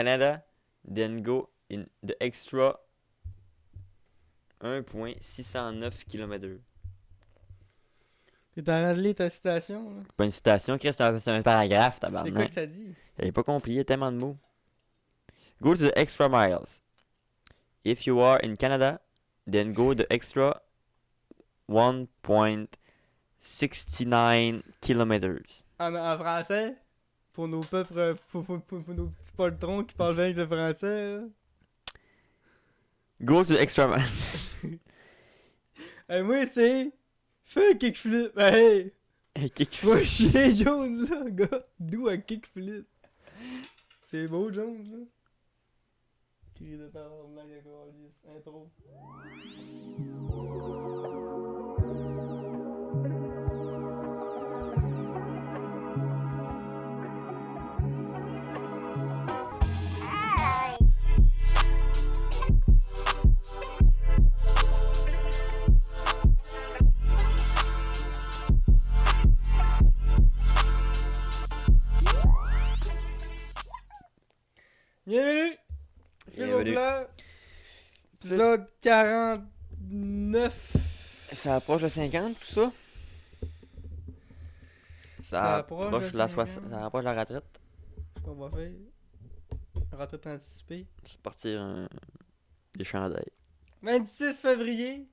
Canada, then go in the extra 1,609 km. T'es en train de lire ta citation, là? Pas une citation, Chris, c'est un paragraphe, C'est quoi que tabarnak. ça dit? J'avais pas compris, il y a tellement de mots. Go to the extra miles. If you are in Canada, then go the extra 1,69 kilometers. En français? Pour nos peuples, pour nos petits poltrons qui parlent bien le français, là. Go to the extra miles. Moi, c'est... Fais un kickflip. Hey! Kickflip. Va chier, Jones, là, gars. D'où un kickflip? C'est beau, Jones, là. Cri de tabarnak, intro. Bienvenue! Bienvenue. Philo épisode 49. Ça approche de 50, tout ça? Ça approche de la 50. ça approche la retraite. Qu'est-ce qu'on va faire? Retraite anticipée. C'est partir des chandails. 26 février.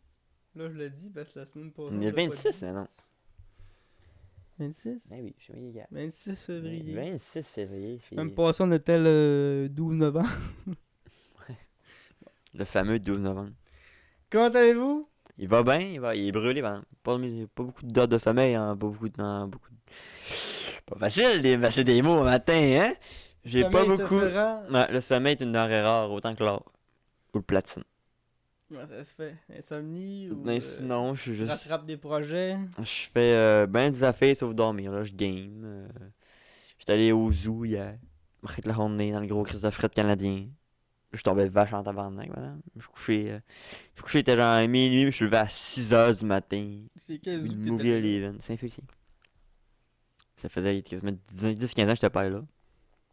Là, je le dis parce que la semaine passée. On est le 26, mais non. 26? Ben oui, je suis meilleur. 26 février. 26 février, c'est Même passé, on était le 12 novembre. le fameux 12 novembre. Comment allez-vous? Il va bien, il est brûlé, ben, pas beaucoup de dots de sommeil, hein, pas beaucoup de... Pas facile de passer des mots au matin, hein? J'ai pas Sommeil beaucoup... suffira. Ouais, le sommeil est une denrée rare, autant que l'or. Ou le platine. Comment ça se fait? Insomnie ou Non, je suis juste... rattrape des projets? Je fais ben des affaires sauf dormir, là, je game. J'étais allé au zoo hier, m'arrête la journée dans le gros Christ de fret canadien. Je tombais vache en tabarnak, madame. Je suis couché, il était genre minuit, mais je suis levé à 6h du matin. C'est quel zoo Il que mourir t'étais les là? veines. Saint-Félicien. Ça faisait quasiment 10-15 ans que j'étais pas là.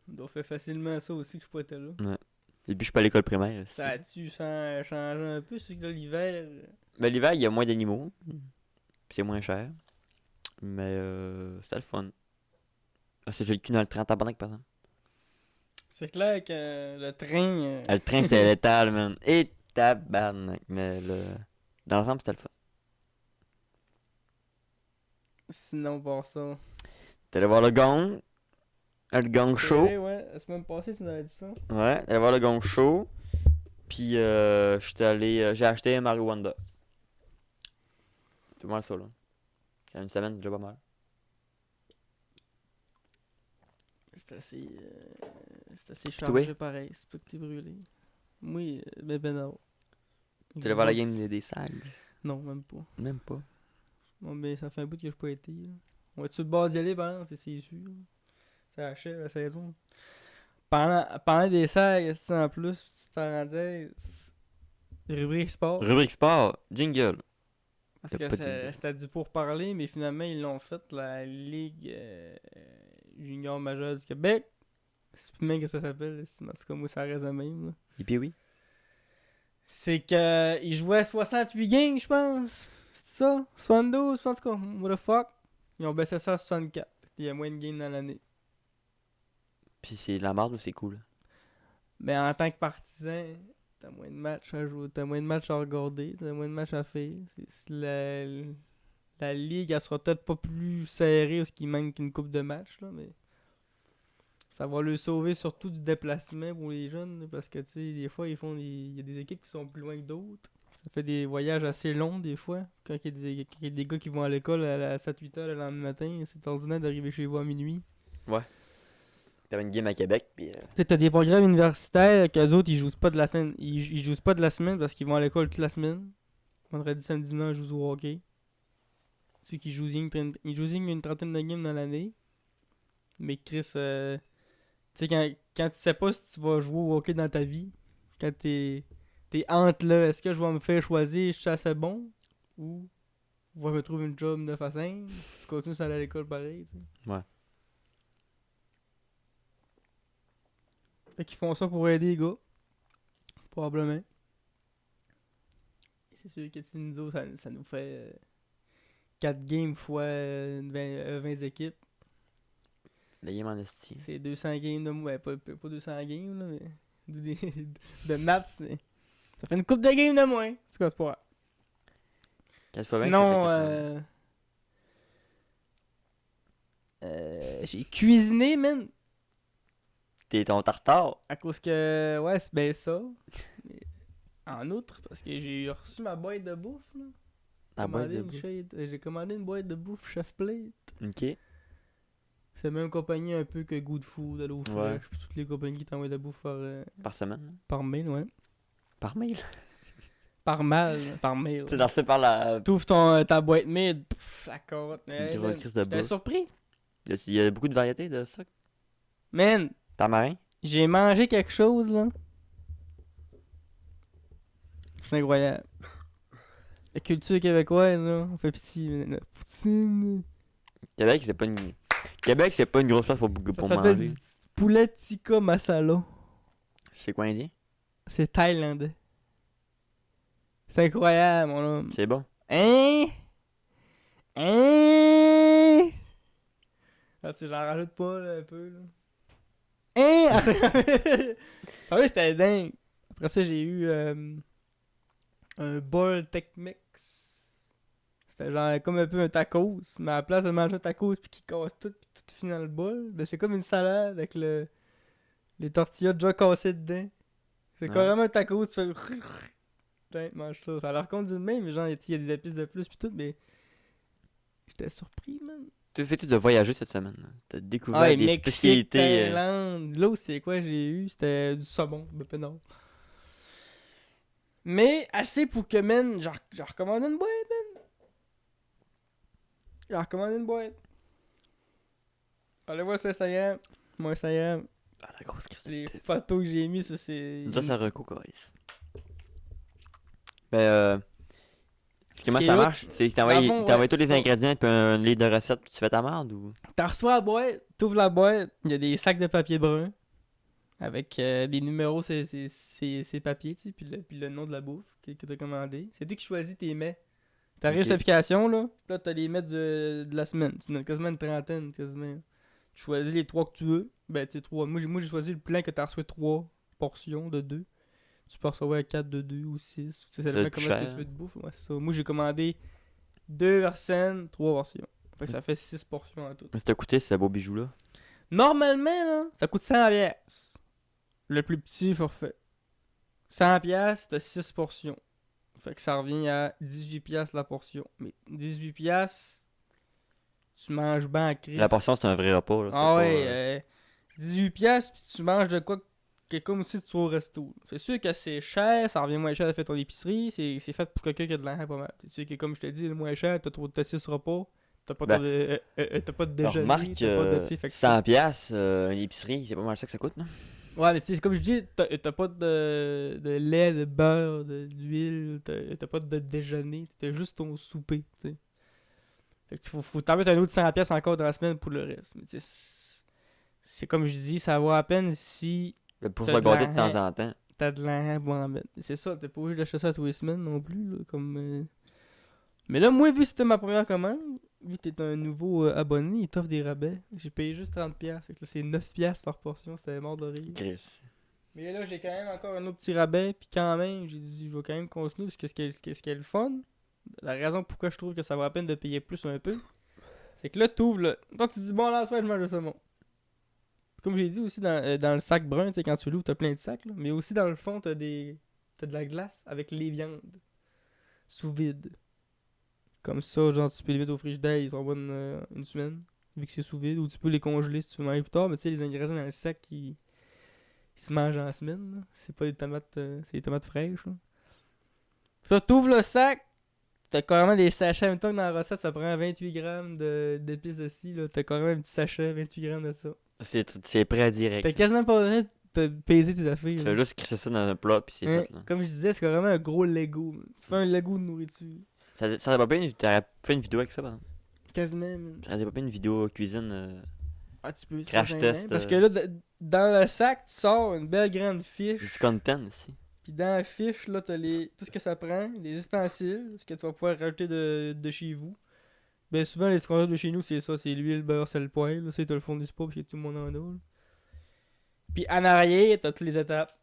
On doit faire facilement ça aussi que je pourrais être là. Et puis je suis pas à l'école primaire. Ça a-tu changé un peu, c'est que là, l'hiver... Ben, l'hiver, il y a moins d'animaux. Puis c'est moins cher. Mais c'était le fun. Ah, j'ai le cul dans le train en tabarnak, par exemple. C'est clair que le train... Le train, c'était létal, man. Et tabarnak. Mais dans l'ensemble, c'était le fun. Sinon, pour ça... T'es allé voir le gong. Le gong C'est show. vrai, ouais. La semaine passée, tu nous avais dit ça. Ouais, t'es allé voir le gong show. Puis j'ai acheté Mario Wanda. C'est pas mal ça, là. Il y a une semaine, déjà pas mal. C'est assez chargé pareil. C'est pas que t'es brûlé. Oui, ben non. T'es allé voir la game des sags. Non, même pas. Même pas. Bon, mais ça fait un bout que je pas été. Là. On va-tu le bord d'y aller, par exemple? C'est sûr. Ça achève la saison. Pendant des sags, en plus, petite parenthèse, rubrique sport. Rubrique sport, jingle. Parce T'as que pas de jingle. c'était dû pour parler, mais finalement, ils l'ont fait, la Ligue junior majeure du Québec. Je sais plus même que ça s'appelle, en tout cas, moi, ça reste le même. Là. Et puis oui. C'est qu'ils jouaient 68 games, je pense. C'est ça? 72, en tout cas, what the fuck. Ils ont baissé ça à 64. Il y a moins de games dans l'année. Puis c'est de la merde ou c'est cool? Mais en tant que partisan, t'as moins de matchs à jouer, t'as moins de matchs à regarder, t'as moins de matchs à faire. La ligue, elle sera peut-être pas plus serrée parce qu'il manque une coupe de matchs, là, mais ça va le sauver surtout du déplacement pour les jeunes, là, parce que tu sais, des fois, il y a des équipes qui sont plus loin que d'autres. Ça fait des voyages assez longs des fois. Quand il y a des gars qui vont à l'école à 7-8 heures le lendemain matin, c'est ordinaire d'arriver chez vous à minuit. Ouais. T'avais une game à Québec, puis... Tu sais, t'as des programmes universitaires qu'eux autres, ils jouent pas de la fin, ils jouent pas de la semaine parce qu'ils vont à l'école toute la semaine. Vendredi, samedi, dimanche, ils jouent au hockey. Ceux qui jouent ils jouent une trentaine de games dans l'année. Mais Chris, tu sais, quand tu sais pas si tu vas jouer au hockey dans ta vie, quand t'es entre là, est-ce que je vais me faire choisir, je suis assez bon, ou je vais me trouver une job 9 à 5, tu continues à aller à l'école pareil, tu sais. Ouais. Fait qu'ils font ça pour aider les gars. Probablement. C'est sûr que nous autres, ça nous fait 4 games fois 20 équipes. La game en esti. C'est 200 games de moins. Pas 200 games, là, mais. De maths, mais. Ça fait une coupe de games de moins. C'est quoi, c'est pas grave. 4 fois 20, Sinon, ça fait 80. j'ai cuisiné, man. T'es ton tartare. À cause que. Ouais, c'est bien ça. Mais en outre, parce que j'ai reçu ma boîte de bouffe, là. La boîte de Commandé j'ai commandé une boîte de bouffe Chef Plate. Ok. C'est la même compagnie un peu que Good Food, Hello Fresh, Ouais. puis toutes les compagnies qui t'envoient de la bouffe Par semaine. par mail, ouais. Par mail. Par mail. C'est lancé par la. T'ouvres ta boîte mail, pff, la carotte. Une grosse crise de J'étais bouffe. surpris. Il y a beaucoup de variétés de ça. Man, Tamarin. j'ai mangé quelque chose, là. C'est incroyable. La culture québécoise, là, on fait pitié. La poutine. Québec, c'est pas une grosse place pour Ça s'appelle manger. du poulet tikka masala. C'est quoi indien? C'est thaïlandais. C'est incroyable, mon homme. C'est bon. Hein? Hein? Ah, tu sais, j'en rajoute pas, là, un peu, là. Hein? Ça va, c'était dingue. Après ça, j'ai eu un bol Tex-Mex. C'était genre comme un peu un tacos, mais à la place de manger un tacos puis qu'il casse tout puis tout finit dans le bol, ben c'est comme une salade avec les tortillas déjà cassées dedans. C'est Ouais. carrément un tacos, tu fais... Putain, mange ça. Ça a l'air con d'une main, mais genre, il y a des épices de plus puis tout, mais... J'étais surpris, man. Tu fais tout de voyager cette semaine. Là. T'as découvert Ah, et des Mexique, spécialités. Thaïlande. Là, c'est quoi j'ai eu? C'était du saumon, ben pénal. Mais assez pour que, man, j'ai recommandé une boîte, man. J'ai recommandé une boîte. Allez voir sur Instagram. Mon Instagram. Ah, la grosse crise de Les tête. photos que j'ai mis, ça c'est. Ça recours, Coris. Ben, comment qui ça est marche? C'est qu'il t'envoie dans le fond, ouais, tous les ça. ingrédients puis un livre de recettes puis tu fais ta merde ou? T'as reçu la boîte, t'ouvres la boîte, il y a des sacs de papier brun. Avec des numéros, c'est papiers, tu sais, puis le nom de la bouffe que t'as commandé. C'est toi qui choisis tes mets. T'arrives Ok. sur l'application, là, pis là, t'as les mets de la semaine. Tu en as quasiment une trentaine, quasiment. Tu choisis les 3 que tu veux. Ben, tu sais, 3. Moi, j'ai choisi le plein que t'as reçu 3 portions de 2. Tu peux recevoir 4 de 2 ou 6. Tu sais, ça Ça va dépend être comment est-ce que cher. tu veux de bouffe. Ouais, c'est ça. Moi, j'ai commandé 2 versions, 3 portions. Fait que ça fait 6 portions en tout. Mais ça t'a coûté ce beau bijou-là? Normalement, là, ça coûte 100 pièces. Le plus petit forfait. 100 pièces, t'as 6 portions. Fait que ça revient à 18 pièces la portion. Mais 18 pièces, tu manges bien en crise. La portion, c'est un vrai repas. Là. C'est Ah pas, ouais, 18 pièces puis tu manges de quoi que comme si tu vas au resto. C'est sûr que c'est cher, ça revient moins cher de faire ton épicerie, c'est fait pour quelqu'un qui a de l'argent pas mal. C'est sûr que comme je te dis, le moins cher, t'as 6 repas, t'as pas, Ben, t'as pas de déjeuner, Remarque, t'as pas de... tu sais, fait que 100 piastres, une épicerie, c'est pas mal ça que ça coûte, non? Ouais, mais tu sais, comme je dis, t'as pas de lait, de beurre, d'huile, t'as pas de déjeuner, t'as juste ton souper, tu sais. Fait que faut t'en mettre un autre 100 pièces encore dans la semaine pour le reste. Mais tu sais, c'est comme je dis, ça vaut à peine si Pour T'as se de gâter de temps l'argent. en temps. t'as de l'argent pour en mettre. C'est ça, t'es pas obligé d'acheter ça tous les semaines non plus, là, comme... Mais là, moi, vu que c'était ma première commande, vu que t'es un nouveau abonné, il t'offre des rabais. J'ai payé juste 30$. Fait que là, c'est 9$ par portion, c'était mort de rire. Chris. Mais là, j'ai quand même encore un autre petit rabais, puis quand même, j'ai dit, je vais quand même continuer, parce que ce qui est le fun, la raison pourquoi je trouve que ça vaut la peine de payer plus un peu, c'est que là, t'ouvres, là, donc tu te dis, bon, là, ce soir, je mange le saumon. Comme j'ai dit aussi, dans le sac brun, tu sais, quand tu l'ouvres, t'as plein de sacs, là, mais aussi dans le fond, t'as de la glace avec les viandes, sous vide. Comme ça, genre, tu peux les mettre au frigidaire, ils sont bonnes une semaine, vu que c'est sous vide, ou tu peux les congeler si tu veux manger plus tard, mais tu sais, les ingrédients dans le sac, ils se mangent en semaine, là. C'est pas des tomates, c'est des tomates fraîches, là. Ça, t'ouvres le sac, t'as carrément des sachets, en même temps que dans la recette, ça prend 28 grammes d'épices de scie, là. T'as carrément un petit sachet, 28 grammes de ça. C'est prêt à direct. T'as quasiment pas besoin de peser tes affaires, Tu là. fais juste crisser ça dans un plat puis c'est Hein, fait. Là. comme je disais, c'est carrément un gros Lego, man. Tu fais un Lego de nourriture. Ça aurait pas bien, t'aurais fait une vidéo avec ça, par exemple. Quasiment, man. T'aurais pas bien une vidéo cuisine. Ah, tu peux, c'est Crash pas gênant, test, parce que là, dans le sac, tu sors une belle grande Du fiche. content ici. Puis dans la fiche, là, t'as tout ce que ça prend, les ustensiles, ce que tu vas pouvoir rajouter de chez vous. Ben souvent, les ustensiles de chez nous, c'est ça, c'est l'huile, le beurre, c'est le poêle. Là, ça, t'as le fond du spa, parce que tout le monde en a. Là. Puis en arrière, t'as toutes les étapes.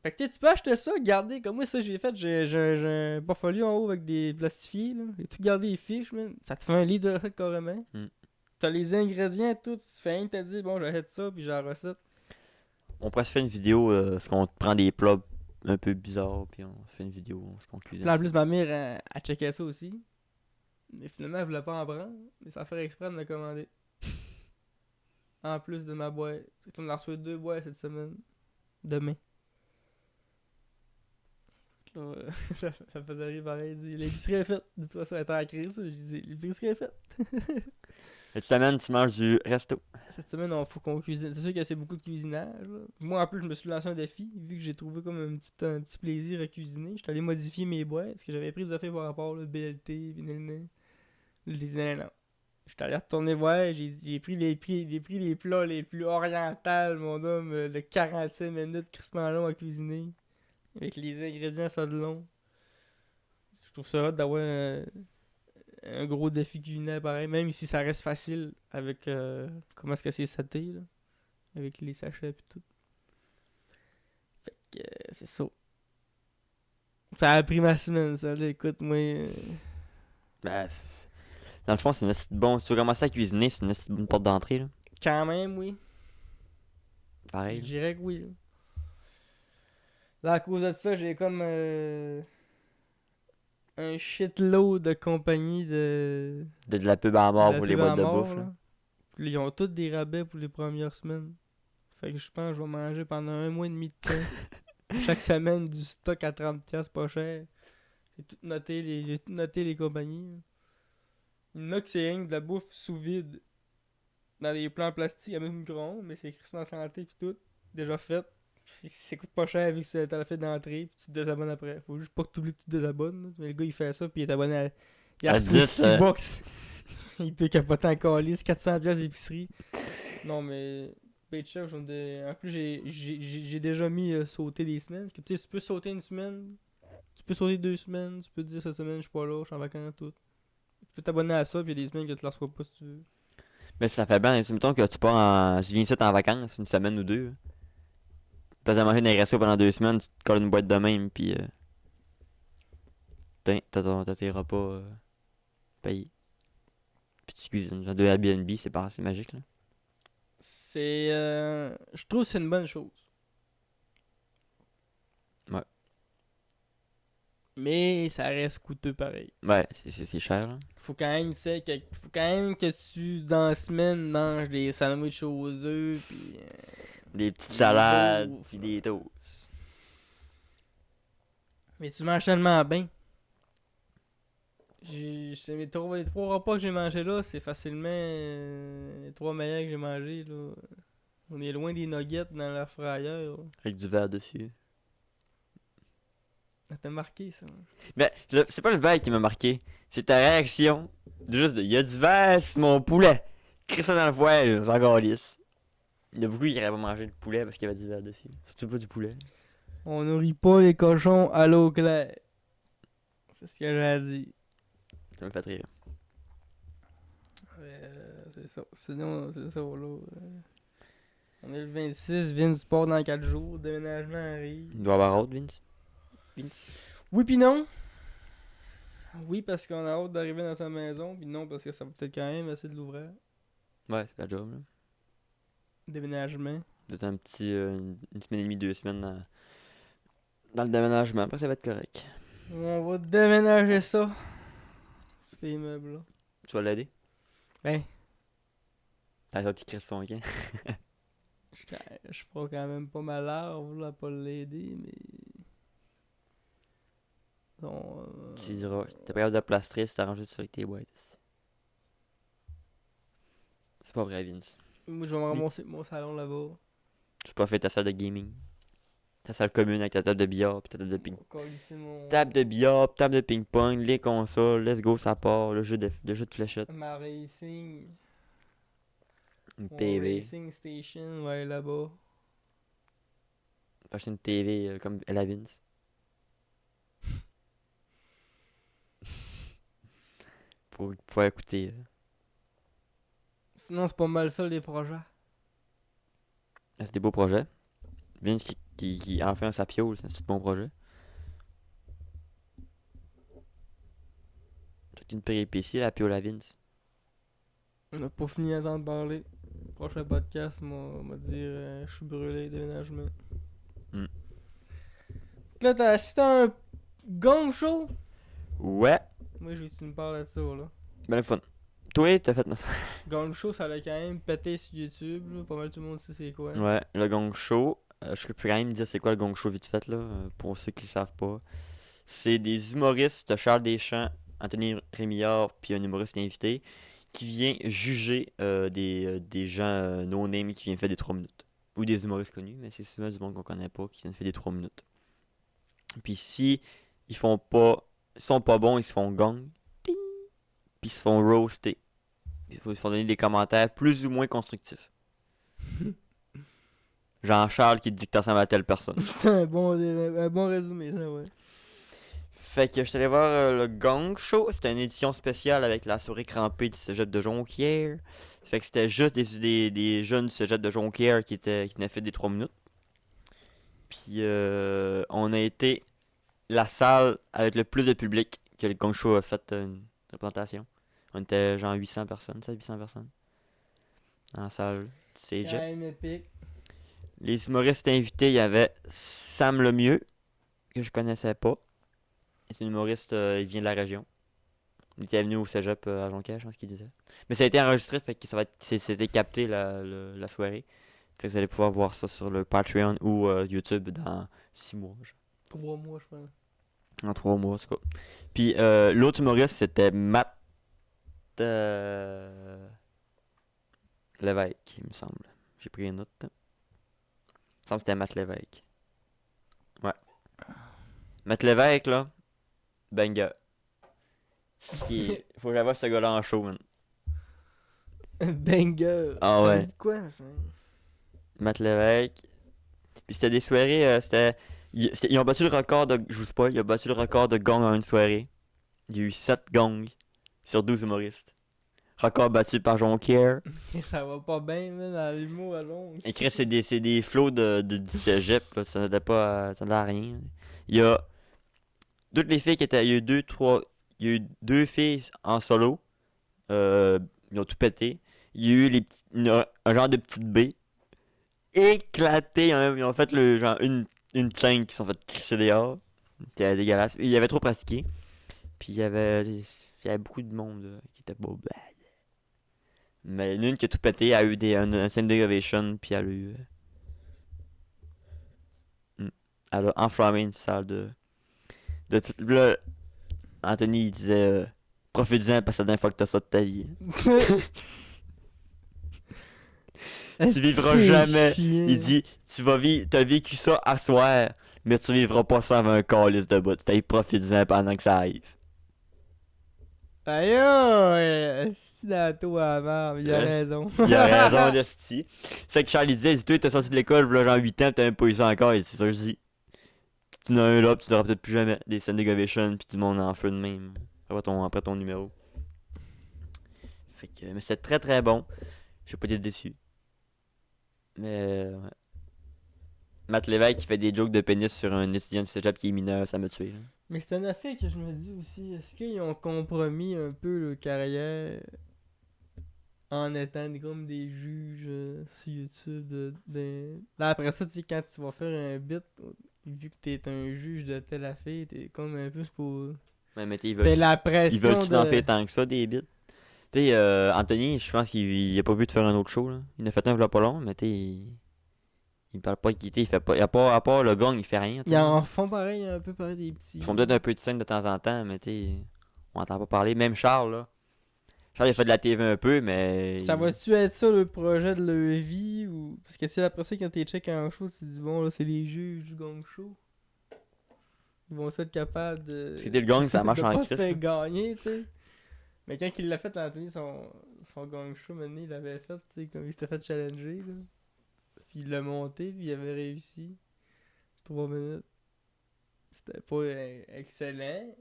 Fait que tu peux acheter ça, garder, comme moi, ça j'ai fait, j'ai un portfolio en haut avec des plastifiés, là. J'ai tout gardé les fiches, man. Ça te fait un livre de recettes carrément. Mm. T'as les ingrédients, tout, tu fais rien, t'as dit, bon, j'achète ça, puis j'ai la recette. On pourrait se faire une vidéo, parce qu'on prend des plats un peu bizarres, puis on se fait une vidéo, ce qu'on cuisine. Puis en ça. plus, ma mère, elle checkait ça aussi. Mais finalement, elle voulait pas en prendre. Mais ça fait exprès de me commander. En plus de ma boîte. Fait qu'on a reçu 2 boîtes cette semaine. Demain. Là, ça faisait rire pareil. Il dit, l'épicerie est faite. Dis-toi ça, elle était en crise. Je dis, l'épicerie est faite. Cette semaine, tu manges du resto. Cette semaine, il faut qu'on cuisine. C'est sûr que c'est beaucoup de cuisinage. Là. Moi, en plus, je me suis lancé un défi. Vu que j'ai trouvé comme un petit plaisir à cuisiner. J'étais allé modifier mes boîtes. Parce que j'avais pris des affaires par rapport, le BLT, vinyle. Je disais non. J'étais allé retourner voir, j'ai pris les plats les plus orientaux, mon homme, de 45 minutes crispement long à cuisiner. Avec les ingrédients ça de long. Je trouve ça hot d'avoir un gros défi culinaire pareil, même si ça reste facile avec comment est-ce que c'est saté, là. Avec les sachets et tout. Fait que c'est ça. Ça a pris ma semaine, ça. Là, écoute, moi. Ben, dans le fond, c'est une bon. Si tu veux commencer à cuisiner, c'est une bonne porte d'entrée, là. Quand même, oui. Je Pareil. dirais que oui. Là, à cause de ça, j'ai comme un shitload de compagnie De la pub à mort la pour les pub à boîtes de mort, bouffe, là. là. Puis ils ont tous des rabais pour les premières semaines. Fait que je pense que je vais manger pendant 1 mois et demi de temps. Chaque semaine du stock à 30$ pas cher. J'ai tout noté les compagnies. Il y en a que c'est rien que de la bouffe sous vide. Dans des plans plastiques à même micro-ondes, mais c'est écrit en santé pis tout. Déjà fait. Ça coûte pas cher vu que t'as la fête d'entrée, puis tu te désabonnes après. Faut juste pas que tu oublies que tu te désabonnes. Là. Mais le gars il fait ça, puis il est abonné à. Il a À reçu 10, 6 box. Il peut capoter en calice, 400$ d'épicerie. Non, mais. Paycheck, en plus, j'ai déjà mis sauter des semaines. Parce que tu sais, tu peux sauter une semaine, tu peux sauter 2 semaines, tu peux te dire cette semaine, je suis pas là, je suis en vacances, tout. Tu peux t'abonner à ça, puis il y a des semaines que tu la reçois pas si tu veux. Mais ça fait bien. Mettons que tu pars en. Je viens ici en vacances, une semaine ou deux. Tu passes à manger dans les restos pendant 2 semaines, tu te colles une boîte de même, puis. T'as tes repas payés. Puis tu cuisines. Genre 2 Airbnb, c'est magique, là. C'est. Je trouve que c'est une bonne chose. Ouais. Mais ça reste coûteux pareil. Ouais, c'est cher, là. Faut quand même, tu sais, faut quand même que tu, dans la semaine, manges des sandwichs aux œufs, puis. Des petites Des salades, gaufres. puis des toasts. Mais tu manges tellement bien. C'est les 3 repas que j'ai mangés là, c'est facilement les 3 meilleurs que j'ai mangés là. On est loin des nuggets dans l'air fryer. Avec du verre dessus. Ça t'a marqué ça. Mais c'est pas le verre qui m'a marqué. C'est ta réaction. Il y a du verre sur mon poulet. Crée ça dans le poêle, j'en calisse. Il y a beaucoup qui n'auraient pas mangé de poulet parce qu'il y avait du verre dessus. Surtout pas du poulet. On nourrit pas les cochons à l'eau claire. C'est ce que j'ai à dire. Ça me fait rire. C'est ça. Sinon, c'est ça là. On est le 26, Vince part dans 4 jours, déménagement arrive. Il doit y avoir autre, Vince. Oui pis non. Oui parce qu'on a hâte d'arriver dans sa maison, puis non parce que ça va peut-être quand même essayer de l'ouvrir. Ouais, c'est la job, là. Déménagement. Peut-être un petit. Une semaine et demie, 2 semaines dans le déménagement. Après, ça va être correct. On va déménager ça. Ces meubles là. Tu vas l'aider? Ben, T'as sorti Chris son camp. je ferai quand même pas ma larve là pour l'aider, mais. Bon, Tu diras. T'es pas capable de plastrer si t'arranges tout ça avec tes boîtes. C'est pas vrai, Vince. moi je vais me ramasser mon salon là-bas. Tu peux pas faire ta salle de gaming. Ta salle commune avec ta table de billard pis ta table de ping. Mon... Table de billard, table de ping-pong, les consoles, let's go, ça part, le jeu de fléchettes. Ma racing. Une Mon TV. Racing Station, ouais, là-bas. Faut acheter une TV comme Ella Vince. Pour pouvoir écouter. Sinon, c'est pas mal ça, les projets. C'est des beaux projets. Vince qui enfin sa piole, c'est de bons projets. C'est une péripétie, la piole à Vince. On a pas fini d'entendre parler. Prochain podcast, on va dire je suis brûlé, déménagement. Hmm. Là, t'as assisté à un gong show? Ouais, Moi, je veux que tu me parles de ça, là. ben le fun. Toi, t'as fait... Gong show, ça a quand même pété sur YouTube, là. Pas mal tout le monde sait c'est quoi. Ouais, le gong show. Je peux quand même dire c'est quoi le gong show vite fait, là, pour ceux qui le savent pas. C'est des humoristes, Charles Deschamps, Anthony Rémillard, puis un humoriste invité, qui vient juger des gens no-name qui viennent faire des 3 minutes. Ou des humoristes connus, mais c'est souvent du monde qu'on connaît pas qui viennent faire des 3 minutes. Puis si ils font pas, ils sont pas bons, ils se font gong, ting, puis ils se font roaster. Ils se font donner des commentaires plus ou moins constructifs. Jean-Charles qui dit que t'as ressembles à telle personne. C'est un bon résumé, ça, ouais. Fait que je suis allé voir le Gong Show. C'était une édition spéciale avec la souris crampée du cégep de Jonquière. Fait que c'était juste des jeunes du cégep de Jonquière qui venaient fait des 3 minutes. Puis on a été la salle avec le plus de public que le Gong Show a fait une représentation. On était genre 800 personnes, 700-800 personnes. Dans la salle du C'est quand cégep. même épique. Les humoristes invités, il y avait Sam Lemieux, que je connaissais pas. C'est un humoriste, il vient de la région. Il était venu au cégep à Jonquière, je pense qu'il disait. Mais ça a été enregistré, fait que c'était capté la soirée. Fait que vous allez pouvoir voir ça sur le Patreon ou YouTube dans 6 mois. 3 mois, je pense. En 3 mois, en tout cas. Puis l'autre humoriste, c'était Matt Lévesque, il me semble. J'ai pris une note. Il me semble que c'était Matt Lévesque. Ouais. Matt Lévesque, là, banger. Faut que j'avoue ce gars-là en show, man. Banger. Ah Ça ouais. me dit de quoi, ça? Matt Lévesque. Puis c'était des soirées, ils ont battu le record de. Je vous spoil, ils ont battu le record de gong en une soirée. Il y a eu 7 gongs sur 12 humoristes. Record battu par Jonquière. Ça va pas bien, man, dans l'humour à long. Et Chris, c'est des flots du cégep, là. Ça n'aidait pas ça n'aidait à rien. Il y a toutes les filles qui étaient. Il y a eu il y a eu 2 filles en solo. Ils ont tout pété. Il y a eu un genre de petite baie éclatée. Ils ont fait le genre une scène qui sont fait crisser dehors. C'était dégueulasse. Il y avait trop pratiqué. Puis il y avait beaucoup de monde qui était pas bad. Mais il y en a une qui a tout pété, elle a eu un standing ovation, puis elle a eu. Elle a enflammé une salle de tout. Là, Anthony il disait profite-en parce que c'est la dernière fois que t'as ça de ta vie. Tu vivras jamais. Il dit t'as vécu ça à soir, mais tu vivras pas ça avec un calice de bout. Fait que profite-en pendant que ça arrive. Aïe, aïe, c'est dans toi à mort, il a raison. Il a raison, d'esti. C'est que Charlie disait, il dit, toi, t'es sorti de l'école, genre 8 ans, t'as même pas eu ça encore. Et c'est ça que je dis. Tu n'as un là, pis tu n'auras peut-être plus jamais des standing ovation, pis tout le monde en feu de même. Après ton numéro. Fait que, mais c'était très très bon. J'ai pas été déçu. Mais, ouais. Matt Lévesque qui fait des jokes de pénis sur un étudiant de cégep qui est mineur, ça m'a tué. Là. Mais c'est un affaire que je me dis aussi, est-ce qu'ils ont compromis un peu leur carrière en étant comme des juges sur YouTube Là après ça, tu sais, quand tu vas faire un bit, vu que t'es un juge de telle affaire, t'es comme un peu pour... Ouais, mais t'es, T'as la ils pression veulent-tu d'en faire tant que ça, des bits? Tu sais, Anthony, je pense qu'il a pas vu de faire un autre show, là. Il en a fait un v'là pas long, mais il parle pas de quitter, il fait pas. À part le gong, il fait rien. Ils en font pareil, un peu pareil des petits. Ils font peut-être un peu de scène de temps en temps, mais on entend pas parler. Même Charles, là. Charles, il a fait de la TV un peu, mais. Ça va-tu être ça le projet de leur vie ou. Parce que tu sais, après ça, quand t'es check en show, tu te dis bon, là, c'est les juges du gong show. Ils vont être capables de. C'était le gong, ça marche de en pas se crise. faire gagner, tu sais. Mais quand il l'a fait, Anthony, son gang show, maintenant, il l'avait fait, tu sais, comme il s'était fait challenger, là. Puis il l'a monté, puis il avait réussi. 3 minutes. C'était pas excellent.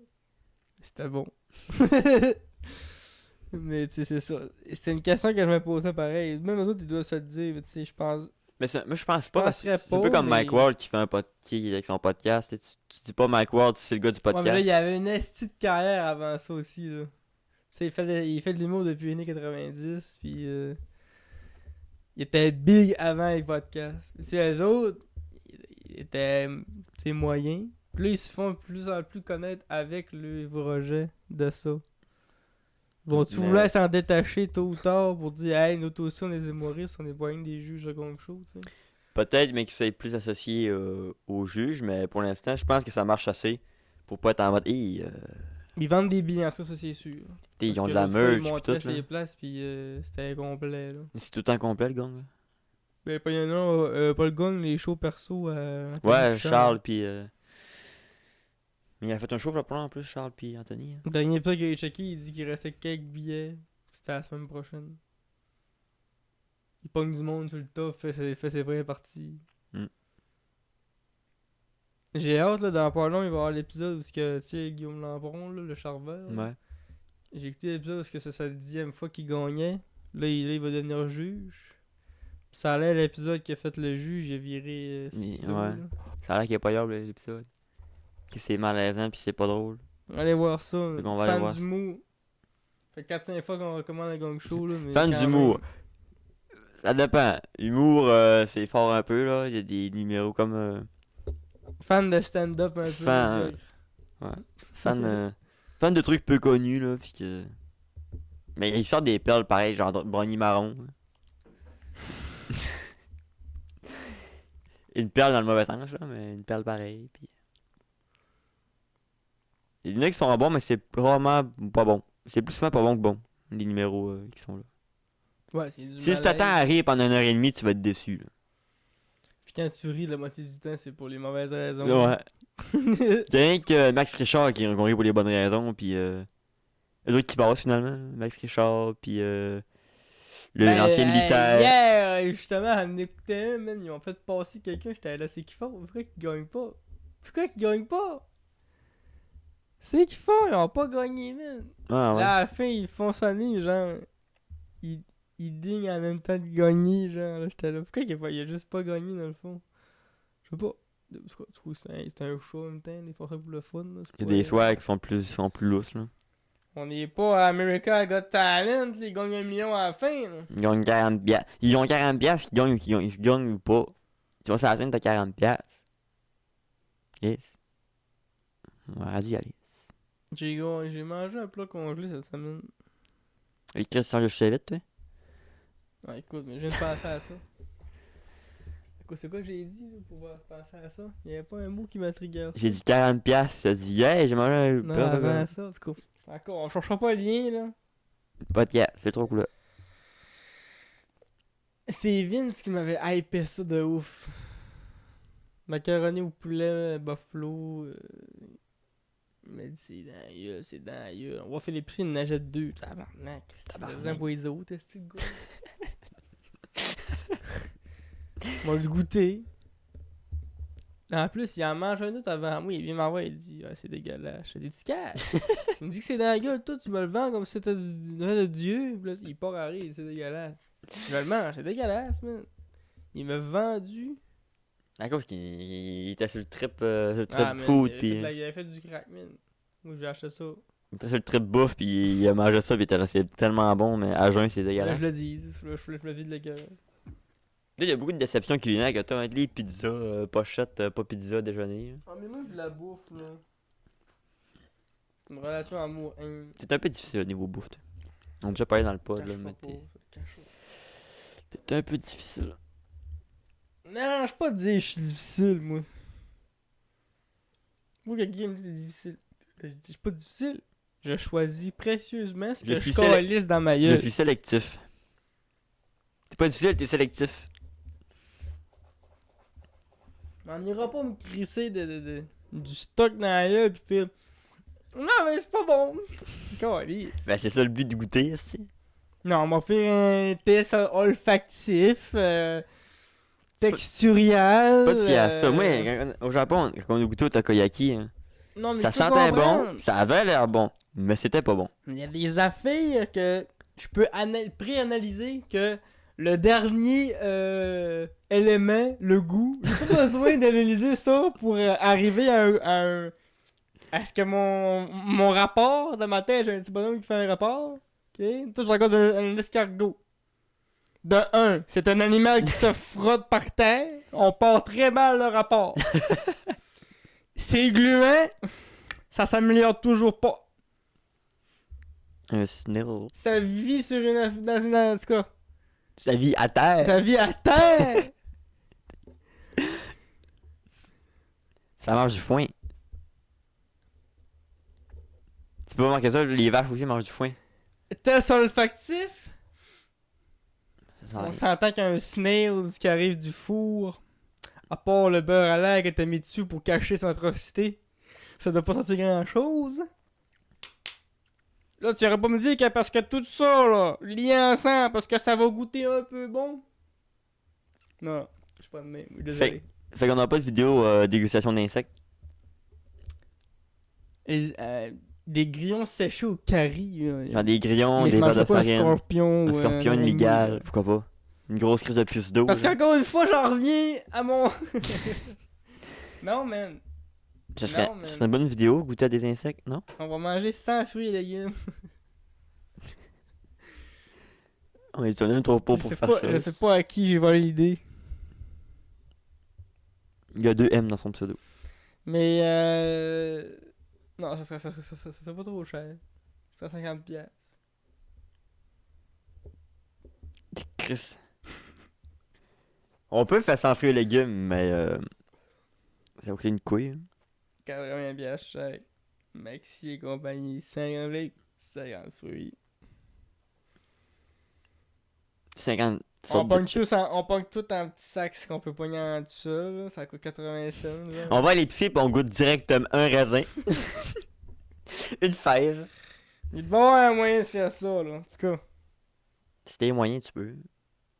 C'était bon. Mais tu sais, c'est ça. C'était une question que je me posais pareil. Même eux autres, ils doivent se le dire, mais tu sais, je pense. Mais moi, je pense pas. penserais C'est un peu pas, comme Mike mais- Ward qui fait qui avec son podcast. Tu dis pas Mike Ward, c'est le gars du Ouais, mais là, podcast. il y avait une estie de carrière avant ça aussi, là. Tu sais, il fait de l'humour depuis les années 90, puis il était big avant les podcasts. Tu sais, eux autres, ils étaient, tu sais, moyens. Puis là, ils se font de plus en plus connaître avec le projet de ça. Vont-tu Mais- vouloir s'en détacher tôt ou tard pour dire, hey, nous aussi, on est des humoristes, on est pas rien que des juges de gong show, tu sais. Peut-être, mais qu'ils soient plus associés au juge, mais pour l'instant, je pense que ça marche assez pour pas être en mode, Ils vendent des billets, ça c'est sûr. ils Parce ont que de la l'autre fois, ils merch pis montraient tout. Là. ses places, puis c'était complet, là. C'est tout le temps complet, le gang. Là. Ben, pas, y en a, pas le gang, les shows perso à Anthony Ouais, Pichard. Charles pis. Mais il a fait un show là en plus, Charles pis Anthony. Hein. Le dernier peu qu'il a checké, il dit qu'il restait quelques billets. C'était la semaine prochaine. Il pogne du monde sur le tas, fait ses vraies parties. Mm. J'ai hâte, là, dans pas long, il va y avoir l'épisode où tu sais, Guillaume Lambron, là, le charveur. là. Ouais. J'ai écouté l'épisode parce que c'est sa 10e fois qu'il gagnait. Il va devenir juge. Puis ça allait l'épisode qui a fait le juge, il a viré ciseaux, ouais. là. Ça a l'air qu'il est pas yable l'épisode. Que c'est malaisant pis c'est pas drôle. Allez voir ça. Fait qu'on va aller Fan voir d'humour. Fait 4-5 fois qu'on recommande un gang show. Là, mais Fan quand d'humour. même. Ça dépend. Humour, c'est fort un peu là. Il y a des numéros comme. Fan de stand-up un peu. Fan, là, fan de trucs peu connus là. Pis que. Mais il sort des perles pareilles, genre Brownie Marron. Une perle dans le mauvais sens là, mais une perle pareille. Pis... Il y en a qui sont bons, mais c'est vraiment pas bon. C'est plus souvent pas bon que bon, les numéros qui sont là. Ouais, c'est du Si tu t'attends à rire pendant 1h30, tu vas être déçu. Là. Puis quand tu ris, la moitié du temps, c'est pour les mauvaises raisons. Ouais. Il y a rien que Max Richard qui rit pour les bonnes raisons, puis les autres qui passent finalement. Max Richard, puis l'ancien militaire. Hier, justement, en écoutait un, man, ils ont fait passer quelqu'un, j'étais là, c'est qu'ils font. Pourquoi qu'ils gagnent pas? Pourquoi qu'ils gagnent pas? C'est qu'ils font, ils ont pas gagné, man. Ah, ouais. Là, à la fin, ils font sonner, genre. Ils dignent en même temps de gagner, genre. Là, j'étais là. Pourquoi il a juste pas gagné, dans le fond? Je sais pas. Parce que tu trouves que c'était un show en même temps, ils font ça pour le fun. Là, Il y a des soirs qui sont plus lousses. Là. On n'est pas à America Got Talent, là, ils gagnent 1 million à la fin. Là. Ils gagnent 40 piastres. Ils ont 40 piastres, ils gagnent ou pas. Tu vas sur la scène, t'as 40 piastres. Yes. On va y aller. J'ai mangé un plat congelé cette semaine. Et Christian, je sais vite, toi. Ouais, écoute, mais je viens de penser à ça. Écoute, c'est quoi que j'ai dit là, pour penser à ça? Il n'y avait pas un mot qui m'a trigger. J'ai dit 40 piastres, tu as dit, yeah, j'ai mangé un Non, plat avant ça, du coup. Encore, on cherchera pas le lien, là. Pas de yeah, c'est trop cool. C'est Vince qui m'avait hypé ça de ouf. Macaroni au poulet, buffalo. Il m'a dit c'est dans la gueule, c'est dans la gueule. On va faire les prix, il en achète 2. Tabarnak. Tabarnak. Les autres, est-ce que gars? On va le goûter. En plus, il en mange un autre avant moi. Il vient m'avoir, il dit ah, c'est dégueulasse. J'ai des petits cash. Il me dit que c'est dans la gueule, toi, tu me le vends comme si c'était du nom de Dieu. Puis là, il part à rire, c'est dégueulasse. Je le mange, c'est dégueulasse, man. Il m'a vendu. À cause qu'il était sur le trip, Man, food, il pis. avait fait du crack, man. Moi, j'ai acheté ça. Il était sur le trip bouffe, pis il a mangé ça, pis il était resté tellement bon, mais à jeun, c'est Là, dégueulasse. je le dis, je le vide le cœur. Là, il y a beaucoup de déceptions culinaires que t'as entre les pizzas, pochette, pas pizza, déjeuner. Là. Ah, mais moi, de la bouffe, là. Une relation amour-haine. C'est un peu difficile au niveau bouffe, toi. On a déjà parlé dans le pod, là, Cache mais pas, cache pas. t'es un peu difficile. Non, je pas te dire que je suis difficile, moi. Moi, quelqu'un me dit que c'est difficile. Je dis, je suis pas difficile. Je choisis précieusement ce Je que suis je calisse dans ma Je gueule. suis sélectif. T'es pas difficile, t'es sélectif. On n'ira pas me crisser du stock dans la gueule pis faire non, mais c'est pas bon. Calisse. Ben, c'est ça le but du goûter, c'est. Non, on va faire un test olfactif, texturial. C'est pas de fier à ça. Moi, au Japon, quand on a goûté au takoyaki, hein, non, mais ça tu peux sentait comprendre. bon, ça avait l'air bon, mais c'était pas bon. Il y a des affaires que je peux pré-analyser que le dernier élément, le goût, j'ai pas besoin d'analyser ça pour arriver à ce que mon rapport dans ma tête, j'ai un petit bonhomme qui fait un rapport. Ok? Toi, je regarde un escargot. De 1, c'est un animal qui se frotte par terre. On part très mal le rapport. C'est gluant. Ça s'améliore toujours pas. Un snail. Ça vit sur en tout cas. Ça vit à terre. Ça vit à terre. Ça mange du foin. Tu peux pas manquer ça, les vaches aussi mangent du foin. Test olfactif. Ça On arrive. s'entend qu'un snail qui arrive du four, à part le beurre à l'air que t'as mis dessus pour cacher son atrocité, ça doit pas sentir grand chose. Là, tu aurais pas me dire que parce que tout ça, là, lié ensemble, parce que ça va goûter un peu bon. Non, je suis pas de même, désolé. Fait qu'on a pas de vidéo dégustation d'insectes. Et, des grillons séchés au curry. Là. Genre des grillons, Mais des je barres de mangerais pas farine, un scorpion. un une migale, pourquoi pas. Une grosse crise de puce d'eau. Parce là. qu'encore une fois, j'en reviens à mon. Non, man. Ça serait, non, man. ça serait une bonne vidéo, goûter à des insectes, non? On va manger 100 fruits et légumes. On est même trop pauvre pour faire ça. Je sais pas à qui j'ai volé l'idée. Il y a 2 M dans son pseudo. Mais non, ça serait pas trop cher. Ça serait 50$. Chris. On peut faire sans fruits et légumes, mais ça va coûter une couille. hein. 80$ cher. Maxi et compagnie. 50 livres. 50 fruits. 50 On sortes pogne de... tout en petits sacs qu'on peut pogner en tout ça. Là. Ça coûte 80 cents. Là. On va à l'épicerie pis on goûte directement un raisin. Une fève. Il doit y avoir un moyen de faire ça. Là. En tout cas, Si t'as les moyens, tu peux.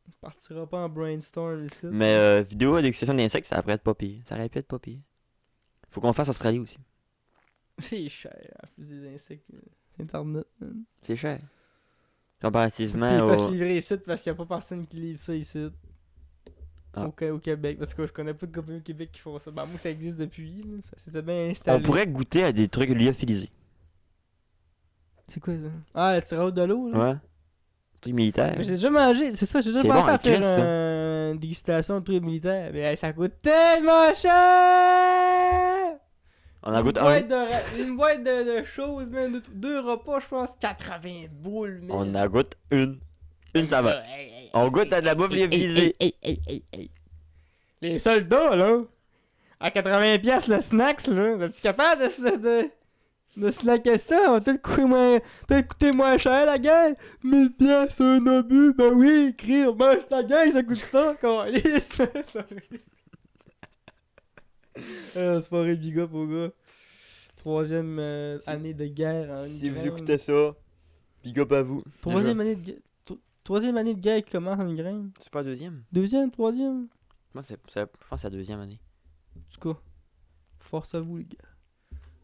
on partira pas en brainstorm ici. Mais vidéo à dégustation d'insectes, ça pourrait être pas pire. Ça aurait pu être pas pire. Faut qu'on fasse Australie aussi. C'est cher. En plus des insectes. C'est internet. Man. C'est cher. Puis Comparativement il faut se au... livrer ici parce qu'il n'y a pas personne qui livre ça ici. Ah. Au Québec. Parce que je connais pas de compagnie au Québec qui font ça. Ben, moi, ça existe depuis. Là. Ça s'était bien installé. On pourrait goûter à des trucs lyophilisés. C'est quoi ça? Ah, le tirage de l'eau, là? Ouais. Trucs militaires. Mais j'ai déjà mangé, c'est ça, j'ai déjà C'est pensé bon, à faire Chris, ça. une dégustation de trucs militaires. Mais hey, ça coûte tellement cher! On en goûte un. Une boîte de choses, même deux repas, je pense, 80 boules, mais. On en goûte une. Une, ça va. On goûte à de la bouffe lyophilisée. Les soldats, là, à 80$ le snacks, là, es-tu capable de slacker ça? On va peut-être coûter moins cher, la guerre. 1000$ un obus, ben oui, écrire, mange la guerre, ça coûte ça, câlisse. C'est pas vrai, big up au gars. Troisième année de guerre en Si vous Ukraine. écoutez ça, big up à vous. Troisième année de guerre qui commence en Ukraine. C'est pas la deuxième? Deuxième, troisième. Moi, je pense que c'est la deuxième année. En tout cas, force à vous, les gars.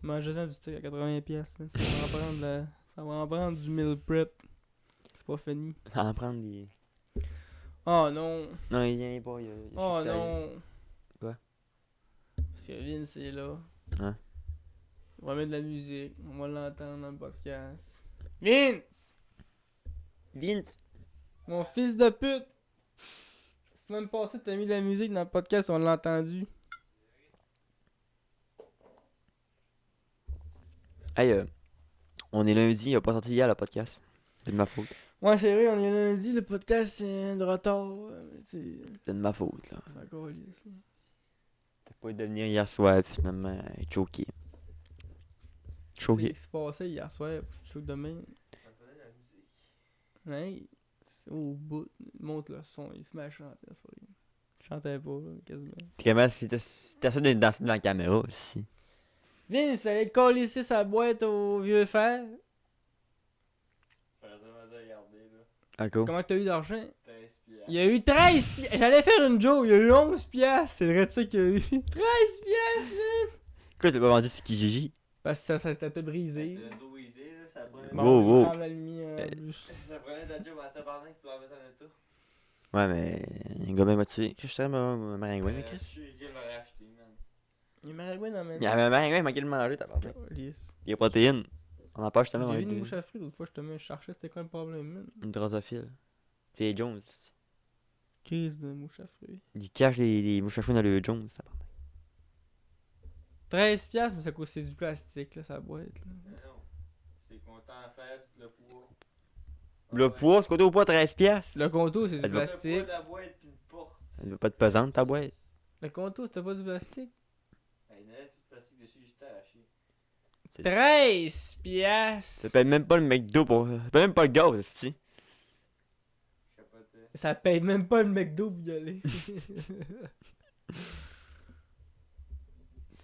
Mangez-en du steak à 80$. Là. Ça va en prendre du meal prep. C'est pas fini. Ça va en prendre des... Oh non. Non, il vient pas. Oh non. Quoi? Parce que Vince est là. Hein? On va mettre de la musique. On va l'entendre dans le podcast. Vince! Vince! Mon fils de pute! La semaine passée, t'as mis de la musique dans le podcast, on l'a entendu. Hey, on est lundi, il a pas sorti hier le podcast. C'est de ma faute. Ouais, c'est vrai, on est lundi, le podcast c'est de retard. C'est C'est de ma faute, là. encore lisse. T'as pas eu de venir hier soir, puis finalement, choqué. C'est Choqué. ce qui se passait hier soir, je demain. Hey, c'est au bout, il monte le son, il se met à chanter la soirée. Je chantais pas, là, quasiment. T'es comment si t'as ça de danser dans la caméra aussi. Vince, allait coller ici sa boîte au vieux fer. Ah, cool. Comment t'as eu d'argent? 13 piastres. Il y a eu 13 piastres. J'allais faire une joke, il y a eu 11 piastres. C'est vrai de ça qu'il y a eu 13 piastres. Pourquoi t'as pas vendu sur Kijiji? Parce que ça t'était brisé. C'était trop brisé, là. Ça prenait. Wow, Bon, wow. il ferme la lumière en plus. Ça prenait ta job à tabarnak pour laver son auto. Ouais, mais. Un gars bien motivé. Chris, je serais un maringouin, mais Je Chris. suis qui l'aurait acheté, man. Il y a Maringouin dans ma Il y avait un maringouin, il manquait de manger, t'as parlé. Lisse. Des protéines. On en parle justement J'ai avec vu une mouche à fruits l'autre fois, je cherchais c'était quoi le problème, man. une drosophile. C'est Jones. Crise de mouche à fruits. Il cache des mouches à fou dans le Jones, ça parle. 13 piastres, mais ça coûte c'est du plastique, là, sa boîte, là. Mais non. C'est content à faire, tout le poids. Le poids, c'est quoi au poids 13 piastres? Le contour, c'est du Elle doit- Le poids plastique. de la boîte pis une porte. Elle doit pas être pesante ta boîte. Le contour, c'était pas du plastique. Il y en avait plus de plastique dessus, j'étais arraché. 13 piastres! Ça paye même pas le McDo pour. Ça paye même pas le gaz, c'est Je capotais. Ça paye même pas le McDo pour y aller.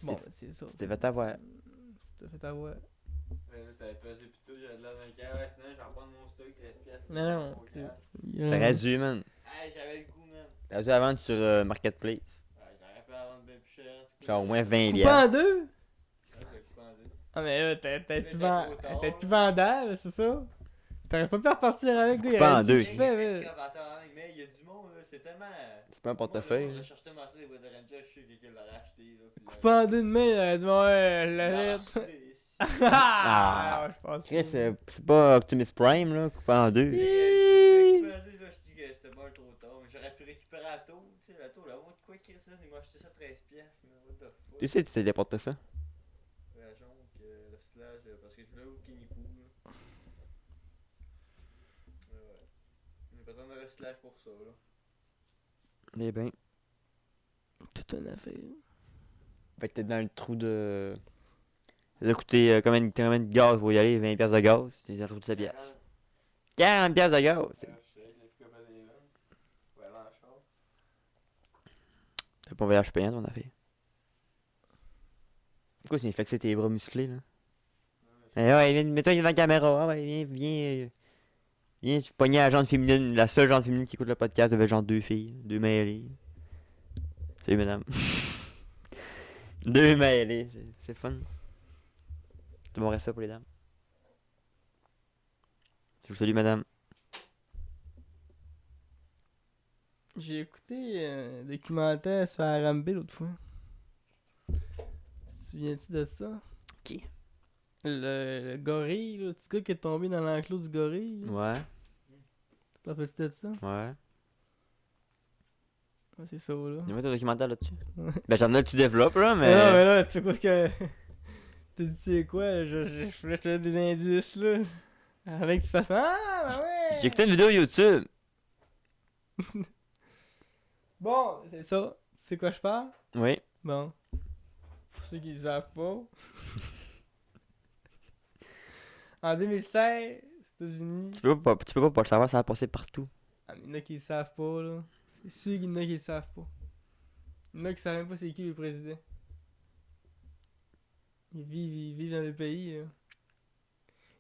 Bon, ben, c'est ça. t'es fait avoir. Tu t'es fait avoir. Ouais, là, ça avait pesé pis tout, j'avais de l'air d'un cœur. Ouais, finalement, j'en prends mon stock, 13 piastres. Non, non. T'aurais dû, man. Hey, j'avais le coup, man. T'aurais dû la vendre sur Marketplace. Ouais, j'aurais pu la vendre bien plus cher. Genre au moins 20 Coupé piastres. en deux? Ouais, j'ai coupé en deux. Ah, mais là, Mais t'es plus, trop tard. t'es plus vendable, c'est ça? T'aurais pas pu repartir avec, gars. Coupé en deux. Tu fais, mais... Mais il y a du monde, là, c'est tellement. C'est pas un portefeuille. Moi, là. je cherche tellement ça, les boîtes de Ranger, je sais quelqu'un l'aurait acheté, là. Puis Coupé en deux de main, elle a dit, ouais, il la l'aurait lettre. acheté, ici. Ah, ouais, je pense Chris, pas. c'est pas Optimus Prime, là, coupé en deux. Coupé en deux, là, je dis que c'était pas trop tard, mais j'aurais pu récupérer la tour, tu sais, la tour, là, oh, de quoi, Chris, là, il m'a acheté ça 13 piastres, mais what the fuck. Tu sais, tu téléportes ça. La jonque, le slash, parce que je voulais au Kenny Poo, là. Ouais. Mais pas besoin de slash pour ça, là. Eh ben. Toute une affaire. Fait que t'es dans le trou de. Ça doit coûter combien de gaz pour y aller? 20 piastres de gaz? T'es dans le trou de 7 piastres. 40 piastres de gaz! Je sais, je l'ai plus capable des vannes. Ouais, là, en char. C'est pas un voyage payant, ton affaire. Pourquoi tu viens flexer tes bras musclés, là? Eh ouais, viens, mets-toi devant la caméra. Ah ouais, viens. Viens, tu pognes la jante féminine, la seule jante féminine qui écoute le podcast, devait genre 2 filles, 2 mêlées. Salut, madame. 2 mêlées, c'est fun. C'est bon respect pour les dames. Je vous salue, madame. J'ai écouté un documentaire sur Harambe l'autre fois. Tu te souviens-tu de ça? Qui? Le gorille, là, le petit gars qui est tombé dans l'enclos du gorille. là. Ouais, Tu te rappelles-tu de ça? ouais. Ouais, c'est ça, là. Dis-moi ton documentaire là-dessus. Ouais. Ben, j'en ai que tu développes, là, mais. Non, mais là, tu sais quoi ce que. Tu dis, c'est quoi? Je voulais te donner des indices, là. Avec que tu fasses. Ah, ben ouais! J'ai écouté une vidéo YouTube. Bon, c'est ça. Tu sais quoi je parle? Oui. Bon. Pour ceux qui ne savent pas. En 2016, aux États-Unis. Tu peux pas le savoir, ça va passer partout. Ah, mais il y en a qui le savent pas, là. C'est sûr qu'il y en a qui le savent pas. Il y en a qui savent même pas c'est qui le président. Ils vivent dans le pays, là.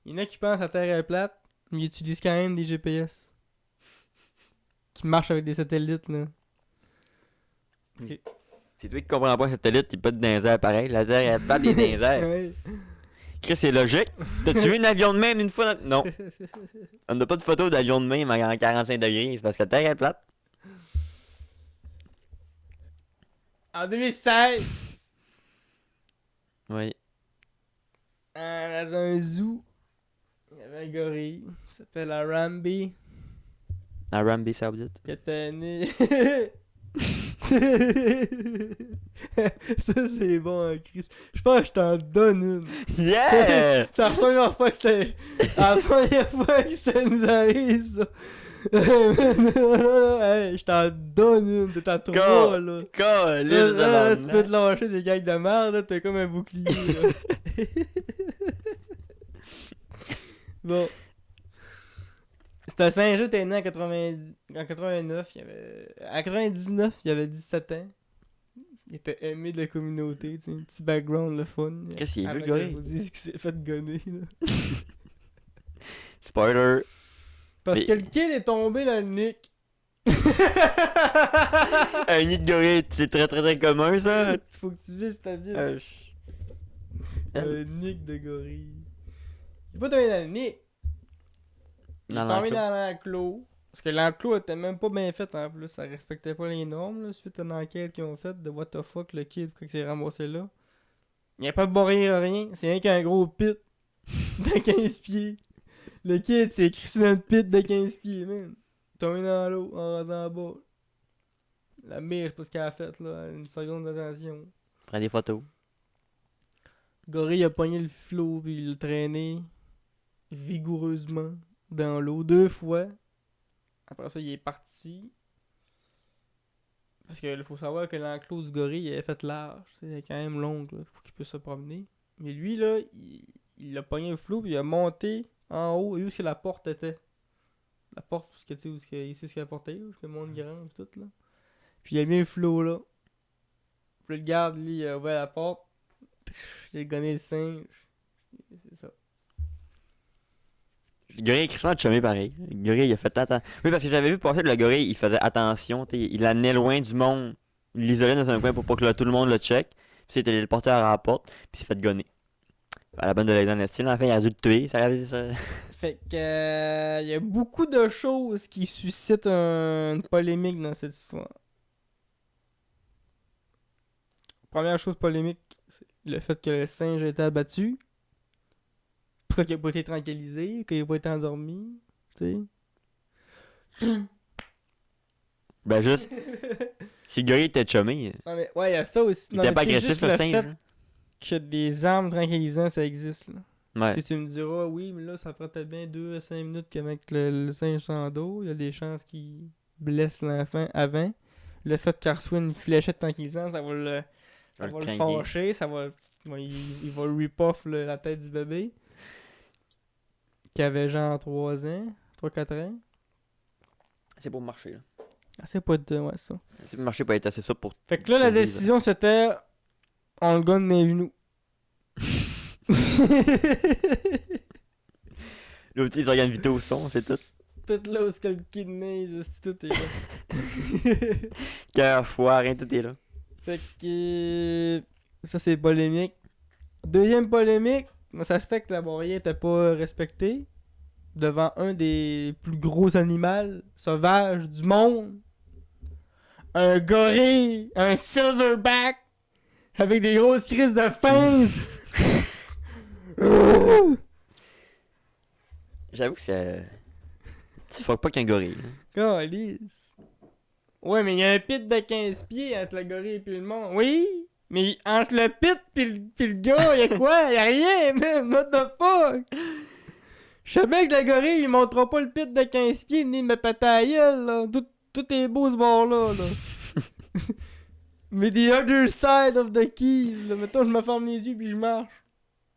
Il y en a qui pensent que la Terre est plate, mais ils utilisent quand même des GPS. Qui marchent avec des satellites, là. C'est toi qui comprends pas un satellite, il peut être dans les airs pareil. La Terre est plate et dans les airs. Ouais. Chris, c'est logique. T'as-tu vu un avion de même une fois? Non. On n'a pas de photo d'avion de même en 45 degrés, c'est parce que la Terre est plate. En 2016, Oui. dans un zoo, il y avait un gorille. Il s'appelle Harambe. Arabie Saoudite. Il était né. Ça, c'est bon, hein, Chris. Je pense que je t'en donne une. Yeah! C'est la première fois que c'est. La première fois que ça nous arrive, ça. Hey, je t'en donne une. T'es à 3, là. Colin, Là, tu peux te lâcher des gags de merde, là. T'es comme un bouclier, là. Bon. C'était Saint-Jeu, t'es né en 90... en 89, il avait... En 99, il avait 17 ans. Il était aimé de la communauté, tu sais, un petit background, le fun. Qu'est-ce qu'il est vu, Avant le gorille? qu'il vous dise qu'il s'est fait gonner, là. Spoiler. Parce Mais- que le kid est tombé dans le nick. Un nid de gorille, c'est très très très commun ça. Faut que tu vises ta vis. Euh, Un nick de gorille. Il est pas tombé dans le nick. Il est Dans tombé l'enclos. dans l'enclos. Parce que l'enclos était même pas bien fait en plus. Ça respectait pas les normes là, suite à une enquête qu'ils ont faite de what the fuck le kid qui s'est ramassé là. Il n'y a pas de barrière, rien. C'est rien qu'un gros pit de 15 pieds. Le kid s'est crissé dans le pit de 15 pieds, man. Tombé dans l'eau, en rentrant en bas. La mère, je sais pas ce qu'elle a fait là. Une seconde d'attention. Prends des photos. Gorille a pogné le flot puis il l'a traîné vigoureusement dans l'eau 2 fois. Après ça, il est parti. Parce qu'il faut savoir que l'enclos du gorille il avait fait large. C'est quand même long là, pour qu'il puisse se promener. Mais lui là, il a pogné le flot puis il a monté en haut et où est-ce que la porte était. La porte, parce que tu sais où est-ce que, ici, ce qu'il y a la porte est, où est-ce que le monde grand et tout là. Puis il a mis le flot là. Puis le garde, lui, il a ouvert la porte. J'ai gonné le singe. C'est ça. Le gorille est crissement chumé pareil. Le gorille il a fait attention. Oui, parce que j'avais vu passer le gorille, il faisait attention, t'sais, il l'amenait loin du monde. Il l'isolait dans un coin pour pas que tout le monde le check. Puis c'était le porteur à la porte, puis il s'est fait gonner. À la bonne de l'examen style, en fait, il a dû le tuer. Ça... Fait que y a beaucoup de choses qui suscitent une polémique dans cette histoire. Première chose polémique, c'est le fait que le singe a été abattu. Pourquoi qu'il a pas été tranquillisé, qu'il a pas été endormi, tu sais. Ben juste, si le gorille était chumé, Non mais ouais, y a ça aussi. il Non, était mais pas tu sais, agressif juste le le singe. fait que des armes tranquillisantes, ça existe là. Ouais. Tu sais, tu me diras, oui, mais là, ça ferait peut-être bien 2 à 5 minutes qu'avec le singe sans dos, il y a des chances qu'il blesse l'enfant avant. Le fait qu'il reçoive une fléchette tranquillisante, ça va le craquer. fâcher, il va rip off la tête du bébé. Qui avait genre 3 ans, 3-4 ans. C'est pour marcher, là. Ah, c'est pas de. Ouais, ça. C'est pour marcher pour être assez ça pour. Fait que là, la survivre. décision c'était. On le gonne dans les genoux. L'autre, les organes vitaux sont, c'est tout. Tout là où est-ce que le kidney, tout est là. Cœur, foie, rien, tout est là. Fait que. Ça, c'est polémique. Deuxième polémique, ça se fait que la barrière était pas respectée devant un des plus gros animaux sauvages du monde. Un gorille, un silverback, avec des grosses crises de fangs. J'avoue que c'est. Tu fuck pas qu'un gorille. Là. Calice. Ouais, mais il y a un pit de 15 pieds entre le gorille et le monde. Oui, mais entre le pit pis le gars, y'a quoi? Y'a rien, man. What the fuck? Je sais bien que le gorille, il montera pas le pit de 15 pieds ni me péter à la gueule, là. Tout est beau ce bord-là, là. Mais the other side of the keys, là. Mettons, je me ferme les yeux puis je marche.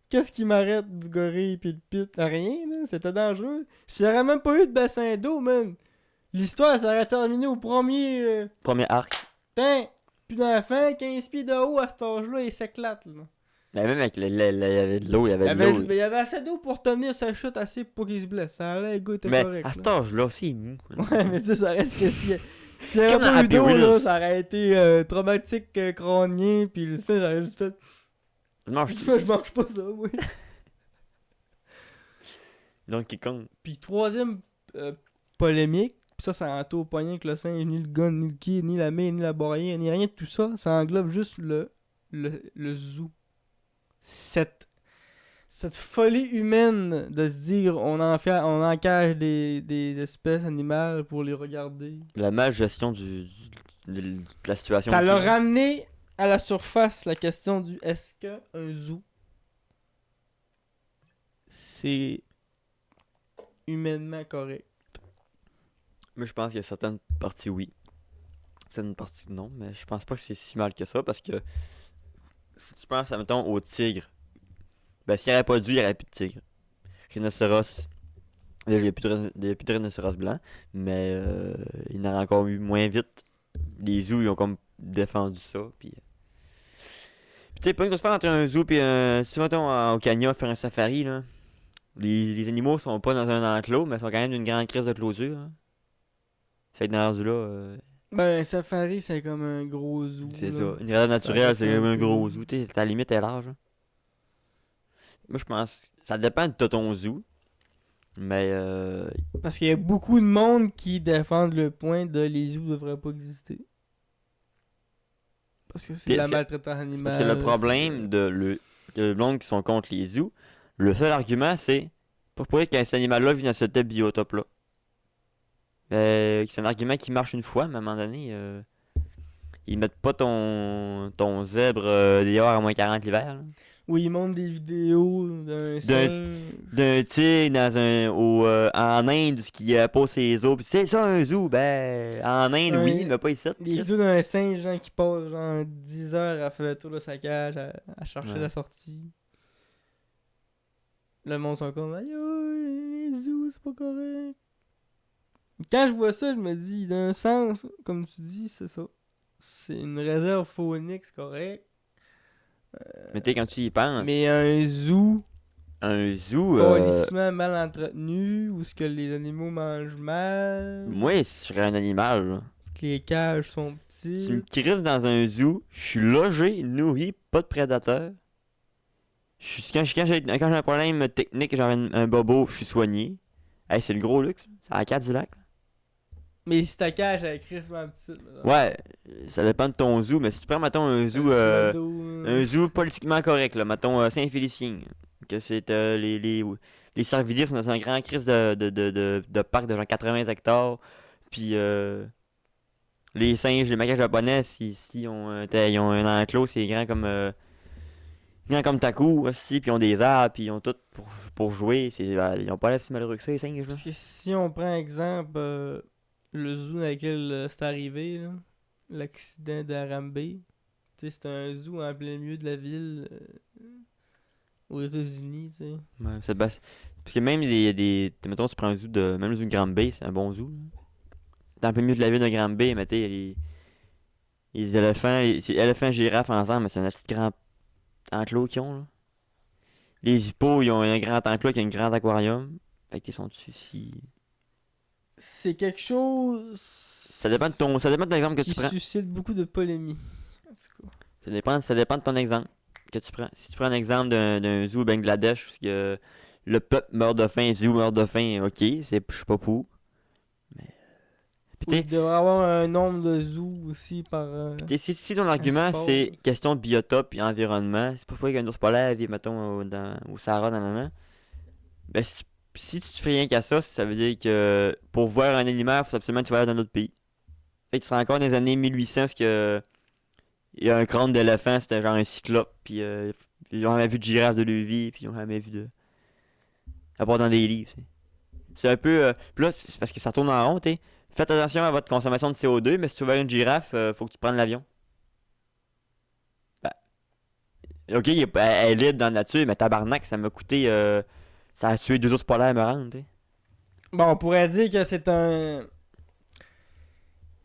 Qu'est-ce qui m'arrête du gorille pis le pit? Rien, man. C'était dangereux. S'il y aurait même pas eu de bassin d'eau, man. L'histoire, ça aurait terminé au premier... Premier arc. Putain, plus d'enfant, 15 pieds de haut à cet âge-là, il s'éclate, là. Mais même avec il y avait de l'eau, il y avait de l'eau. Il y avait assez d'eau pour tenir sa chute assez pour qu'il se blesse. Ça allait, le gars était Mais correct. à cet là. âge-là, c'est mou. Ouais, mais tu sais, ça reste que s'il y avait Comme dans pas eu Happy d'eau, là, Wheels. ça aurait été traumatique crânien, pis le singe aurait juste fait... Non, Moi, je mange pas ça, oui. Donc, qui compte. Puis troisième polémique, pis ça entoure pas rien que le singe, ni le gun, ni le kid, ni la main, ni la barrière, ni rien de tout ça. Ça englobe juste le zoo. Cette folie humaine de se dire on encage des espèces animales pour les regarder. La malgestion de la situation. Ça aussi, l'a là. ramené à la surface la question du est-ce qu'un zoo c'est humainement correct. Mais je pense qu'il y a certaines parties oui. Certaines parties non, mais je pense pas que c'est si mal que ça parce que si tu penses, mettons, au tigre, ben s'il n'y aurait pas dû, il n'y aurait plus de tigre. Rhinocéros, là, il n'y a plus de rhinocéros blanc, mais il y en aurait encore eu moins vite. Les zoos, ils ont comme défendu ça, puis tu sais, pas une grosse différence entre un zoo et un... Si mettons au Kenya faire un safari, là, Les animaux sont pas dans un enclos, mais sont quand même d'une grande crise de clôture. Hein. Fait que dans rendu là, Ben, un safari, c'est comme un gros zoo. c'est là. ça. Une réserve naturelle, reste c'est un comme un peu- gros zoo. T'sais, ta limite est large. Hein. Moi, je pense. Ça dépend de ton zoo. Mais Parce qu'il y a beaucoup de monde qui défendent le point de les zoos devraient pas exister. Parce que c'est de la maltraitance animale. c'est parce que le problème de monde qui sont contre les zoos, le seul argument c'est pourquoi qu'un cet animal-là vit dans ce tel biotope-là. C'est un argument qui marche une fois, mais à un moment donné, ils mettent pas ton zèbre dehors à moins 40 l'hiver. Là. Où ils montrent des vidéos d'un singe. D'un tigre en Inde qui pose ses os. Pis c'est ça un zoo, ben en Inde Ouais. oui, mais pas ici. Des vidéos d'un singe genre, qui passe genre 10 heures à faire le tour de sa cage, à chercher Ouais. la sortie. Le monde sont comme aïe aïe, les zoos, c'est pas correct. Quand je vois ça, je me dis, d'un sens, comme tu dis, c'est ça. C'est une réserve faunique, c'est correct. Mais tu sais, quand tu y penses, Mais un zoo, calissement mal entretenu, où ce que les animaux mangent mal, moi, si je serais un animal, là, que les cages sont tu me petites. crises dans un zoo, je suis logé, nourri, pas de prédateurs. Quand j'ai un problème technique, genre un bobo, je suis soigné. Hey, c'est le gros luxe, c'est à la Cadillac. Mais si ta cage elle est crissement petite. Là, Ouais, ça dépend de ton zoo, mais si tu prends, mettons, un zoo politiquement correct, là, mettons Saint-Félicien, que c'est les cervidés sont dans un grand crise de parc de genre 80 hectares, puis les singes, les macaques japonais, si ils ont un enclos, c'est grand comme ta cour, aussi, puis ils ont des arbres, puis ils ont tout pour jouer, ils ont pas l'air si malheureux que ça, les singes, là. Parce que si on prend exemple le zoo dans lequel c'est arrivé, là, l'accident d'Arambe, c'est un zoo en plein milieu de la ville aux États-Unis, tu sais. Ouais, parce que même mettons, tu prends un zoo même le zoo de Granby, c'est un bon zoo, là. Dans le milieu de la ville de Granby, mais tu sais, les éléphants, c'est éléphants et girafes ensemble, mais c'est un petit grand enclos qu'ils ont, là. Les hippos, ils ont un grand enclos qui a un grand aquarium. Fait qu'ils sont dessus si. C'est quelque chose. Ça dépend de l'exemple que qui tu prends. suscite beaucoup de polémies. En tout cas. Ça dépend de ton exemple que tu prends. Si tu prends un exemple d'un zoo au Bangladesh où le peuple meurt de faim, le zoo meurt de faim, ok, je suis pas pour. Puis Il devrait y avoir un nombre de zoos aussi par. si ton argument sport. c'est question de biotope et environnement, c'est pourquoi qu'un ours polaire vit, mettons, au Sahara, ben si tu fais rien qu'à ça, ça veut dire que pour voir un animal, il faut absolument que tu vas dans un autre pays. Fait que tu seras encore dans les années 1800 parce que il y a un crâne d'éléphant, c'était genre un cyclope, puis ils ont jamais vu de girafe de leur vie, puis ils ont jamais vu de. À part dans des livres, c'est un peu. Puis là, c'est parce que ça tourne en rond, t'sais. Faites attention à votre consommation de CO2, mais si tu veux voir une girafe, faut que tu prennes l'avion. Ben, ok, elle est libre dans la nature, mais tabarnak, ça m'a coûté. Ça a tué 2 ours polaires à me rendre, t'sais. Bon, on pourrait dire que c'est un.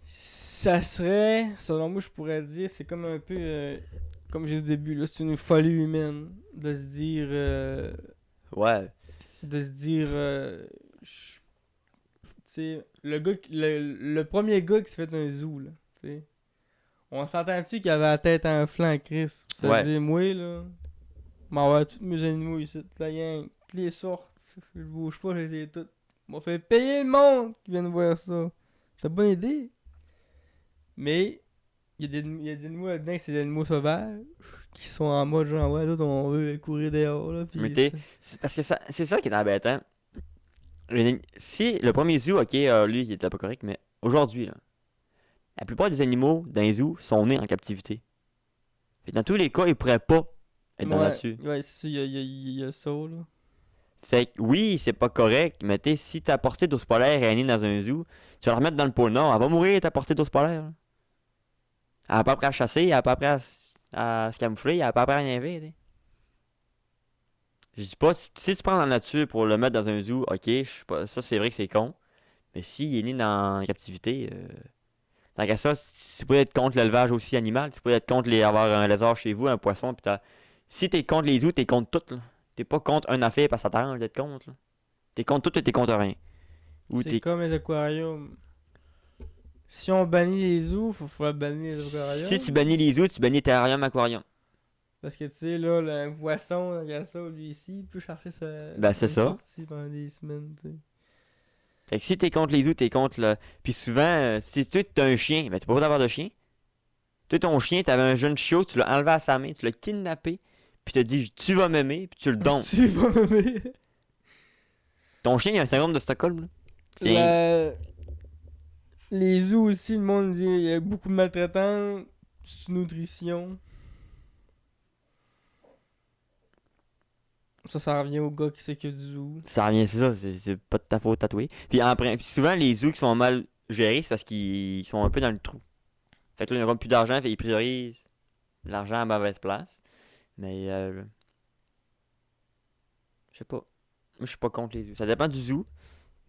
Ça serait, selon moi, je pourrais dire, c'est comme un peu. Comme j'ai dit au début, là, c'est une folie humaine de se dire. Ouais. De se dire. Tu sais, le premier gars qui s'est fait un zoo, là. Tu sais. On s'entend-tu qu'il avait la tête en flanc, Chris? Ça Ouais. veut dire, moi, là. M'en va tous mes animaux ici, la gang. Toutes les sortes. Je bouge pas, je les ai toutes. M'a fait payer le monde qui vient de voir ça. C'est une bonne idée. Mais, il y a des animaux là-dedans, c'est des animaux sauvages qui sont en mode genre, ouais, là, on veut courir dehors, là. Pis Mais c'est parce que c'est ça qui est embêtant. Si le premier zoo, ok, lui, il était pas correct, mais aujourd'hui, là, la plupart des animaux dans les zoos sont nés en captivité. Fait que dans tous les cas, ils pourraient pas être dans la nature. Ouais, c'est ça, il y a ça, là. Fait que oui, c'est pas correct, mais tu sais, si ta portée d'ours polaire est née dans un zoo, tu vas la remettre dans le pôle Nord, elle va mourir ta portée d'ours polaire. Là. Elle n'a pas appris à chasser, elle n'a pas appris à se camoufler, elle n'a pas appris à rien faire. T'sais. Je dis pas, si tu prends dans la nature pour le mettre dans un zoo, ok, ça c'est vrai que c'est con. Mais s'il est né dans la captivité, tant qu'à ça, tu peux être contre l'élevage aussi animal, tu peux être contre avoir un lézard chez vous, un poisson, pis si t'es contre les zoos, t'es contre tout. Là. T'es pas contre un affaire parce que ça t'arrange d'être contre, là. T'es contre tout et t'es contre rien. Ou C'est t'es... comme les aquariums. Si on bannit les zoos, faut bannir les aquariums. Si tu bannis les zoos, tu bannis terrarium, aquarium. Parce que tu sais, là, le poisson, regarde ça, lui ici, il peut chercher Ben, c'est une ça. sortie pendant des semaines, tu sais. Fait que si t'es contre les zoos, t'es contre le... Puis souvent, si toi t'as un chien, ben t'es pas obligé d'avoir de chien. Toi, ton chien, t'avais un jeune chiot, tu l'as enlevé à sa main, tu l'as kidnappé, puis t'as dit tu vas m'aimer, puis tu le donnes. Tu vas m'aimer. Ton chien, il a un syndrome de Stockholm, là. C'est Les zoos aussi, le monde dit il y a beaucoup de maltraitants, sous-nutrition. Ça revient au gars qui s'occupe du zoo. Ça revient, c'est ça, c'est pas de ta faute tatoué. Puis souvent, les zoos qui sont mal gérés, c'est parce qu'ils sont un peu dans le trou. Fait que là, ils n'ont plus d'argent, fait qu'ils priorisent l'argent à mauvaise place. Mais, je sais pas. Moi, je suis pas contre les zoos. Ça dépend du zoo.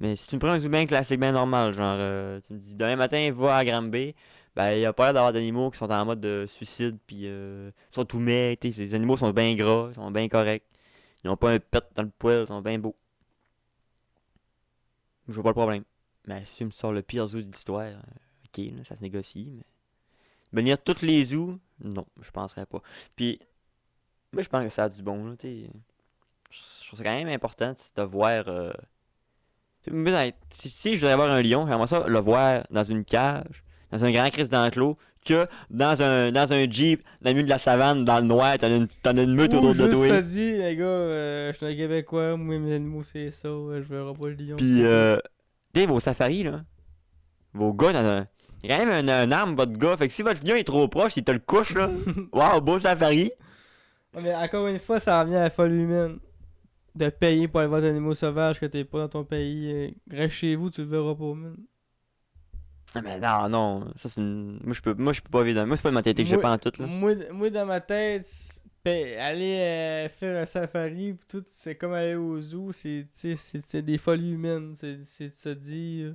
Mais si tu me prends un zoo bien classique, bien normal, genre, tu me dis demain matin, va à Granby, ben, il y a pas l'air d'avoir d'animaux qui sont en mode de suicide, puis sont tout maigres, tu sais, les animaux sont bien gras, sont bien corrects. Ils ont pas un pet dans le poil, ils sont bien beaux. Je vois pas le problème. Mais si tu me sors le pire zoo de l'histoire, ok, là, ça se négocie, mais... Bannir toutes les zoos, non, je penserais pas. Puis, moi, je pense que ça a du bon, là, tu sais. Je trouve ça quand même important de voir... si je voudrais avoir un lion, j'aimerais ça le voir dans une cage, dans un grand crise d'enclos, que dans un jeep, dans le milieu de la savane, dans le noir, t'en as une meute Ou autour de juste toi. ça dit, les gars, je suis un Québécois, moi mes animaux c'est ça, je verrai pas le lion. Puis, tu sais, vos safaris, là, vos gars, il y a quand même un arme, votre gars, fait que si votre lion est trop proche, il te le couche, là. Waouh, beau safari. Mais encore une fois, ça revient à la folie humaine. De payer pour aller voir des animaux sauvages que t'es pas dans ton pays. Reste chez vous, tu le verras pas, man. Ah, mais non, non, ça c'est une... Moi, je peux pas vivre dans... Moi, c'est pas une mentalité que j'ai pas en tout, là. Moi, dans ma tête, aller faire un safari pis tout, c'est comme aller au zoo, c'est des folies humaines. C'est de se dire.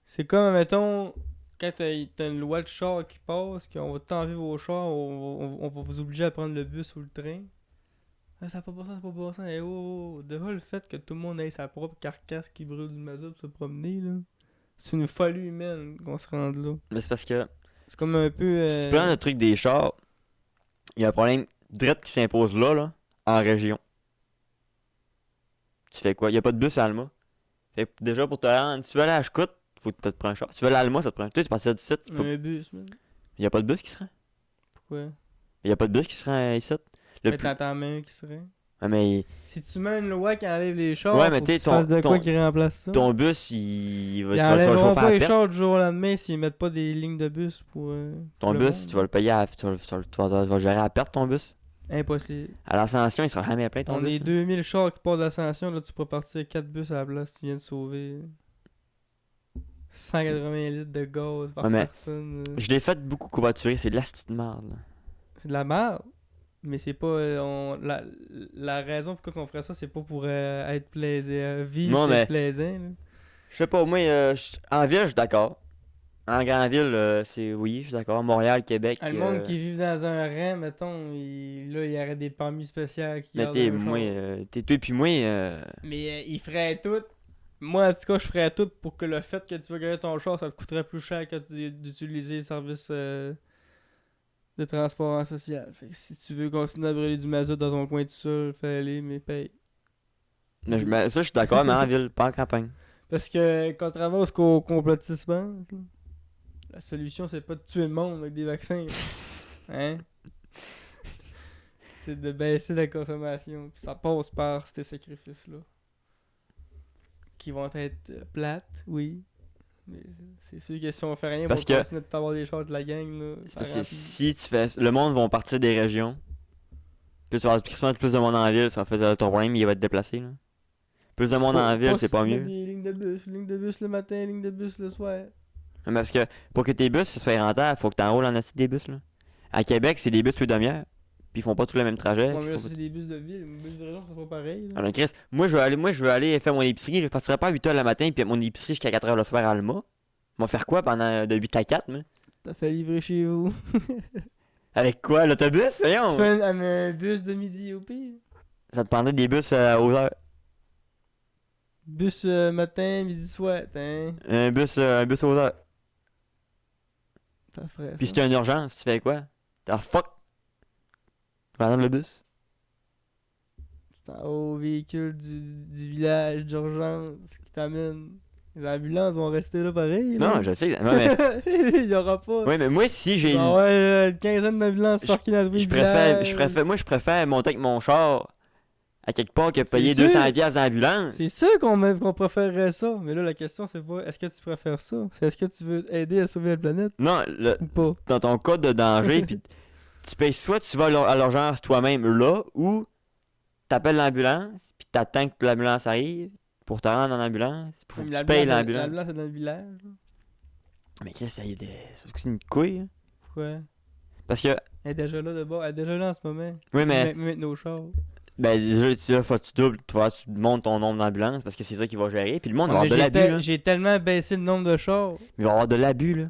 C'est comme, mettons, quand t'as une loi de char qui passe, qu'on va t'enlever vos chars, on va vous obliger à prendre le bus ou le train. Ah, ça fait pas ça, ça fait pas ça. Eh, oh, déjà le fait que tout le monde ait sa propre carcasse qui brûle du mazout pour se promener, là. C'est une folie humaine qu'on se rende là. Mais c'est parce que, C'est comme un peu. si tu prends le truc des chars, il y a un problème direct qui s'impose là, en région. Tu fais quoi? Il y a pas de bus à Alma. Fait que déjà, pour te rendre, si tu veux aller à Chicoute, faut que tu te prends un char. Si tu veux aller à Alma, ça te prend. Tu sais, tu passes de 17, Un bus, man. il y a pas de bus qui se rend. Pourquoi? Il y a pas de bus qui se rend ici. Mais t'en mets un qui serait. Ah, mais Si tu mets une loi qui enlève les chars, Ouais, mais faut que t'sais, tu fasses de quoi qui remplace ça. ton bus, il va Ils tu vas le enlèveront chauffer à pas les perte. chars du jour au lendemain s'ils mettent pas des lignes de bus pour. Ton le bus, monde. tu vas le payer à... Tu vas le gérer à perte, ton bus. Impossible. À l'ascension, il sera jamais plein, ton On bus. est là. 2000 chars qui partent d'ascension, là tu peux partir 4 bus à la place, tu viens de sauver 180 litres de gaz par Ouais, mais personne. Je l'ai fait beaucoup covoiturer, c'est de la petite merde, là. C'est de la merde. Mais c'est pas. La raison pourquoi on ferait ça, c'est pas pour être plaisant. Vivre Non, et mais- être plaisant. Là. Je sais pas, moi, en ville, je suis d'accord. En grande ville, oui, je suis d'accord. Montréal, Québec. Le monde qui vit dans un rang, mettons, là, il y aurait des permis spéciaux qui Mais gardent t'es, un moi, char. t'es toi puis moi, Mais il ferait tout. Moi, en tout cas, je ferais tout pour que le fait que tu veux gagner ton char, ça te coûterait plus cher que d'utiliser les services de transport en social. Fait que si tu veux continuer à brûler du mazout dans ton coin tout seul, fais-le, mais paye. ça, je suis d'accord, mais en ville, pas en campagne. Parce que, contrairement à ce qu'on complotiste pense, là, la solution, c'est pas de tuer le monde avec des vaccins. Là. Hein? C'est de baisser la consommation. Puis ça passe par ces sacrifices-là. Qui vont être plates, oui. Mais c'est sûr que si on fait rien Parce pour que- continuer de t'avoir des choses de la gang, là, C'est ça parce que rend- si tu fais... Le monde va partir des régions. Puis tu vas avoir plus de monde en ville, ça va faire ton problème, il va être déplacé, là. Plus de monde en ville, c'est pas si tu mets mieux. des lignes de bus le matin, lignes de bus le soir. Mais parce que pour que tes bus soient rentables, faut que t'enrôles en assis des bus, là. À Québec, c'est des bus plus demi-heure. Puis ils font pas tous le même trajet. Ouais, puis mais là, faut c'est des bus de ville, les bus de région, c'est pas pareil. là. Alors, Chris, moi, je veux aller faire mon épicerie. Je partirai pas à 8h le matin, puis mon épicerie jusqu'à 4h le soir à Alma. On va faire quoi pendant de 8 à 4, mais? T'as fait livrer chez vous. Avec quoi, l'autobus? Voyons! Tu fais un bus de midi au pire. Ça te prendrait des bus aux heures. Bus matin, midi, soir, hein. Un bus aux heures. Ça ferait Puis ça. si t'as une urgence, tu fais quoi? T'as fuck! Tu vas attendre le bus? C'est un haut véhicule du village d'urgence qui t'amène. Les ambulances vont rester là pareil. Non, là. je sais. Non, mais... Il y aura pas. Ouais, mais moi, si j'ai Il va y une... avoir une quinzaine d'ambulances Je- parquées dans le Je village. préfère monter avec mon char à quelque part que payer sûr. 200$ d'ambulance. C'est sûr qu'on préférerait ça. Mais là, la question, c'est pas est-ce que tu préfères ça? C'est est-ce que tu veux aider à sauver la planète Non, ou pas? dans ton cas de danger, puis tu payes soit tu vas à l'urgence toi-même là, ou t'appelles l'ambulance, puis t'attends que l'ambulance arrive pour te rendre en ambulance, pour que tu payes l'ambulance. L'ambulance est dans le village. Là. Mais qu'est-ce que ça y est des... C'est une couille, hein? Pourquoi? Parce que, Elle est déjà là de bord. Elle est déjà là en ce moment. oui, mais, Mettre nos chars. ben, déjà, faut que tu doubles, tu montes ton nombre d'ambulances, parce que c'est ça qui va gérer, puis le monde va Ah, avoir mais de l'abus, là. j'ai tellement baissé le nombre de chars. Il va avoir de l'abus, là.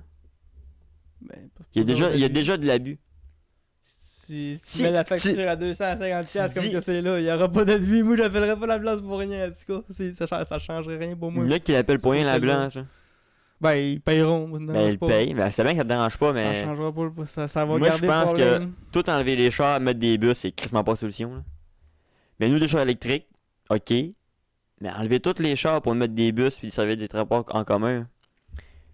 Ben, pas- Il y pas a d'abus. déjà de l'abus. Si Si- tu mets la facture si- à 250$ comme si- que c'est là, il n'y aura pas d'abus. Moi, j'appellerais pas l'ambulance pour rien. En tout cas, ça changerait rien pour Il moi. y en a qui l'appellent pour C'est rien pas tellement. l'ambulance, là. Ben, ils paieront. Ça me Ben, dérange ils pas. payent. Ben, c'est bien que ça te dérange pas, Ça mais changera pas. Ça va Moi, je garder le pense problème. tout enlever les chars, mettre des bus, c'est crissement pas la solution, là. Mais nous, des chars électriques, ok. Mais enlever tous les chars pour mettre des bus puis servir des transports en commun.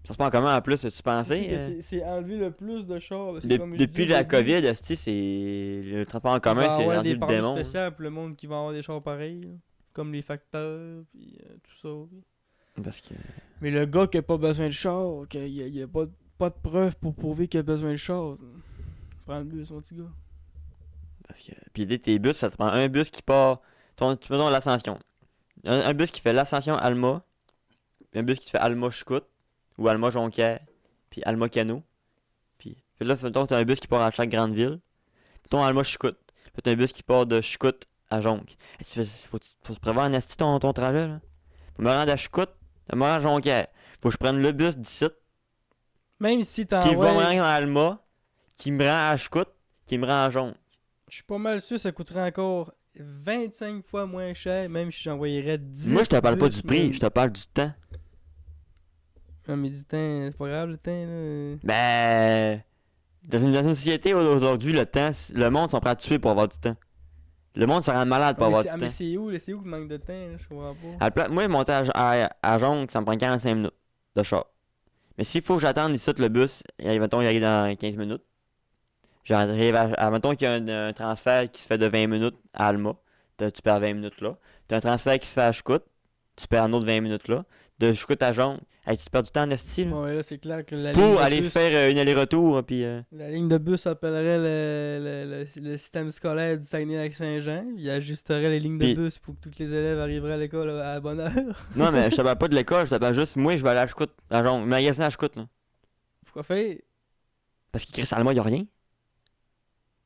Ça se passe en commun en plus, as-tu C'est pensé? sûr que c'est enlever le plus de chars. parce que De- comme je depuis dis au la début, COVID, esti, c'est le transport en il va commun, y c'est avoir rendu des le permis démon. spéciaux pour le monde qui va avoir des chars pareils. Là. Comme les facteurs, puis tout ça. puis- Parce que. Mais le gars qui a pas besoin de char, qu'il y a pas de preuve pour prouver qu'il a besoin de char, prends le bus, mon petit gars. Parce que. Puis tes bus, ça te prend un bus qui part. Mettons l'ascension. Un bus qui fait l'ascension Alma. Un bus qui te fait Alma Chicout. Ou Alma Jonquière. Puis Alma Cano. Puis là, mettons, t'as un bus qui part à chaque grande ville. Mettons Alma Chicout. Puis t'as un bus qui part de Chicout à Jonque. Et faut te prévoir un esti ton trajet, là. Faut me rendre à Chicout, me rendre à Jonquière. Faut que je prenne le bus d'ici, Même si qui va me t'envoies. rendre à Alma, qui me rend à Chicout, qui me rend à Jonque. Je suis pas mal sûr que ça coûterait encore 25 fois moins cher, même si j'envoyerais 10 Moi, je te parle pas bus, du prix, mais- je te parle du temps. Non, mais du temps, c'est pas grave le temps, là. Ben. Dans une société aujourd'hui, le monde s'en prend à tuer pour avoir du temps. Le monde se rend malade pour Ah, mais avoir c'est- du ah, temps. mais c'est où, là? C'est où qu'il manque de temps, là? Je comprends pas. À la moi, monter à Jonque, ça me prend 45 minutes de char. Mais s'il faut que j'attende ici le bus, mettons, il arrive dans 15 minutes. J'arrive mettons qu'il y a un transfert qui se fait de 20 minutes à Alma. Tu perds 20 minutes là. T'as un transfert qui se fait à Chicout. Tu perds un autre 20 minutes là. De Chicout à Jonque. Hey, tu perds du temps en esti, là. Bon, ouais, là, c'est clair que la ligne Pour de aller bus, faire une aller-retour, puis la ligne de bus appellerait le système scolaire du Saguenay-Lac-Saint-Jean. Il ajusterait les lignes de Puis- bus pour que tous les élèves arriveraient à l'école à la bonne heure. Non, mais je te parle pas de l'école, je te parle juste, moi, je vais aller à Chicout, à Jonque. Magasin à Chicout, là. Pourquoi faire? Parce qu'écrit Alma, y a rien.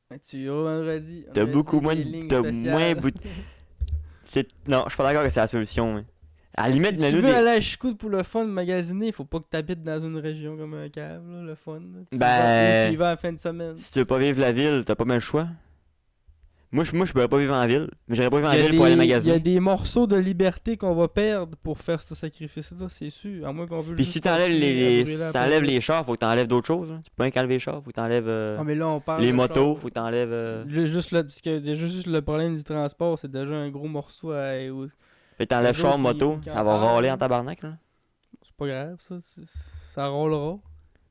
Ben, tu iras vendredi. On T'as avait beaucoup dit moins des de- lignes t'as spéciales. moins bout Non, je suis pas d'accord que c'est la solution, mais. À la limite, Si mais tu nous, veux des- aller à Chicout pour le fun magasiner, faut pas que t'habites dans une région comme un cave, là, le fun. Là. Tu y Ben- vas- tu y vas à la fin de semaine. si tu veux pas vivre la ville, t'as pas mal le choix. Moi, je pourrais pas vivre en ville. Mais j'irais pas vivre en Il y a ville pour aller des- Il y magasiner. a des morceaux de liberté qu'on va perdre pour faire ce sacrifice-là, c'est sûr. À moins qu'on veut Puis juste si t'enlèves continuer à les, brûler la si t'enlèves planète. les chars, faut que t'enlèves d'autres choses. Hein. Tu peux pas qu'enlever les chars, faut que t'enlèves Ah, mais là, on parle les de motos, char. faut que t'enlèves. Parce que déjà, juste le problème du transport, c'est déjà un gros morceau à. Fait que t'enlèves Les char, autres, moto, ils ça va en parlent. râler en tabarnak, là. C'est pas grave, ça. Ça roulera.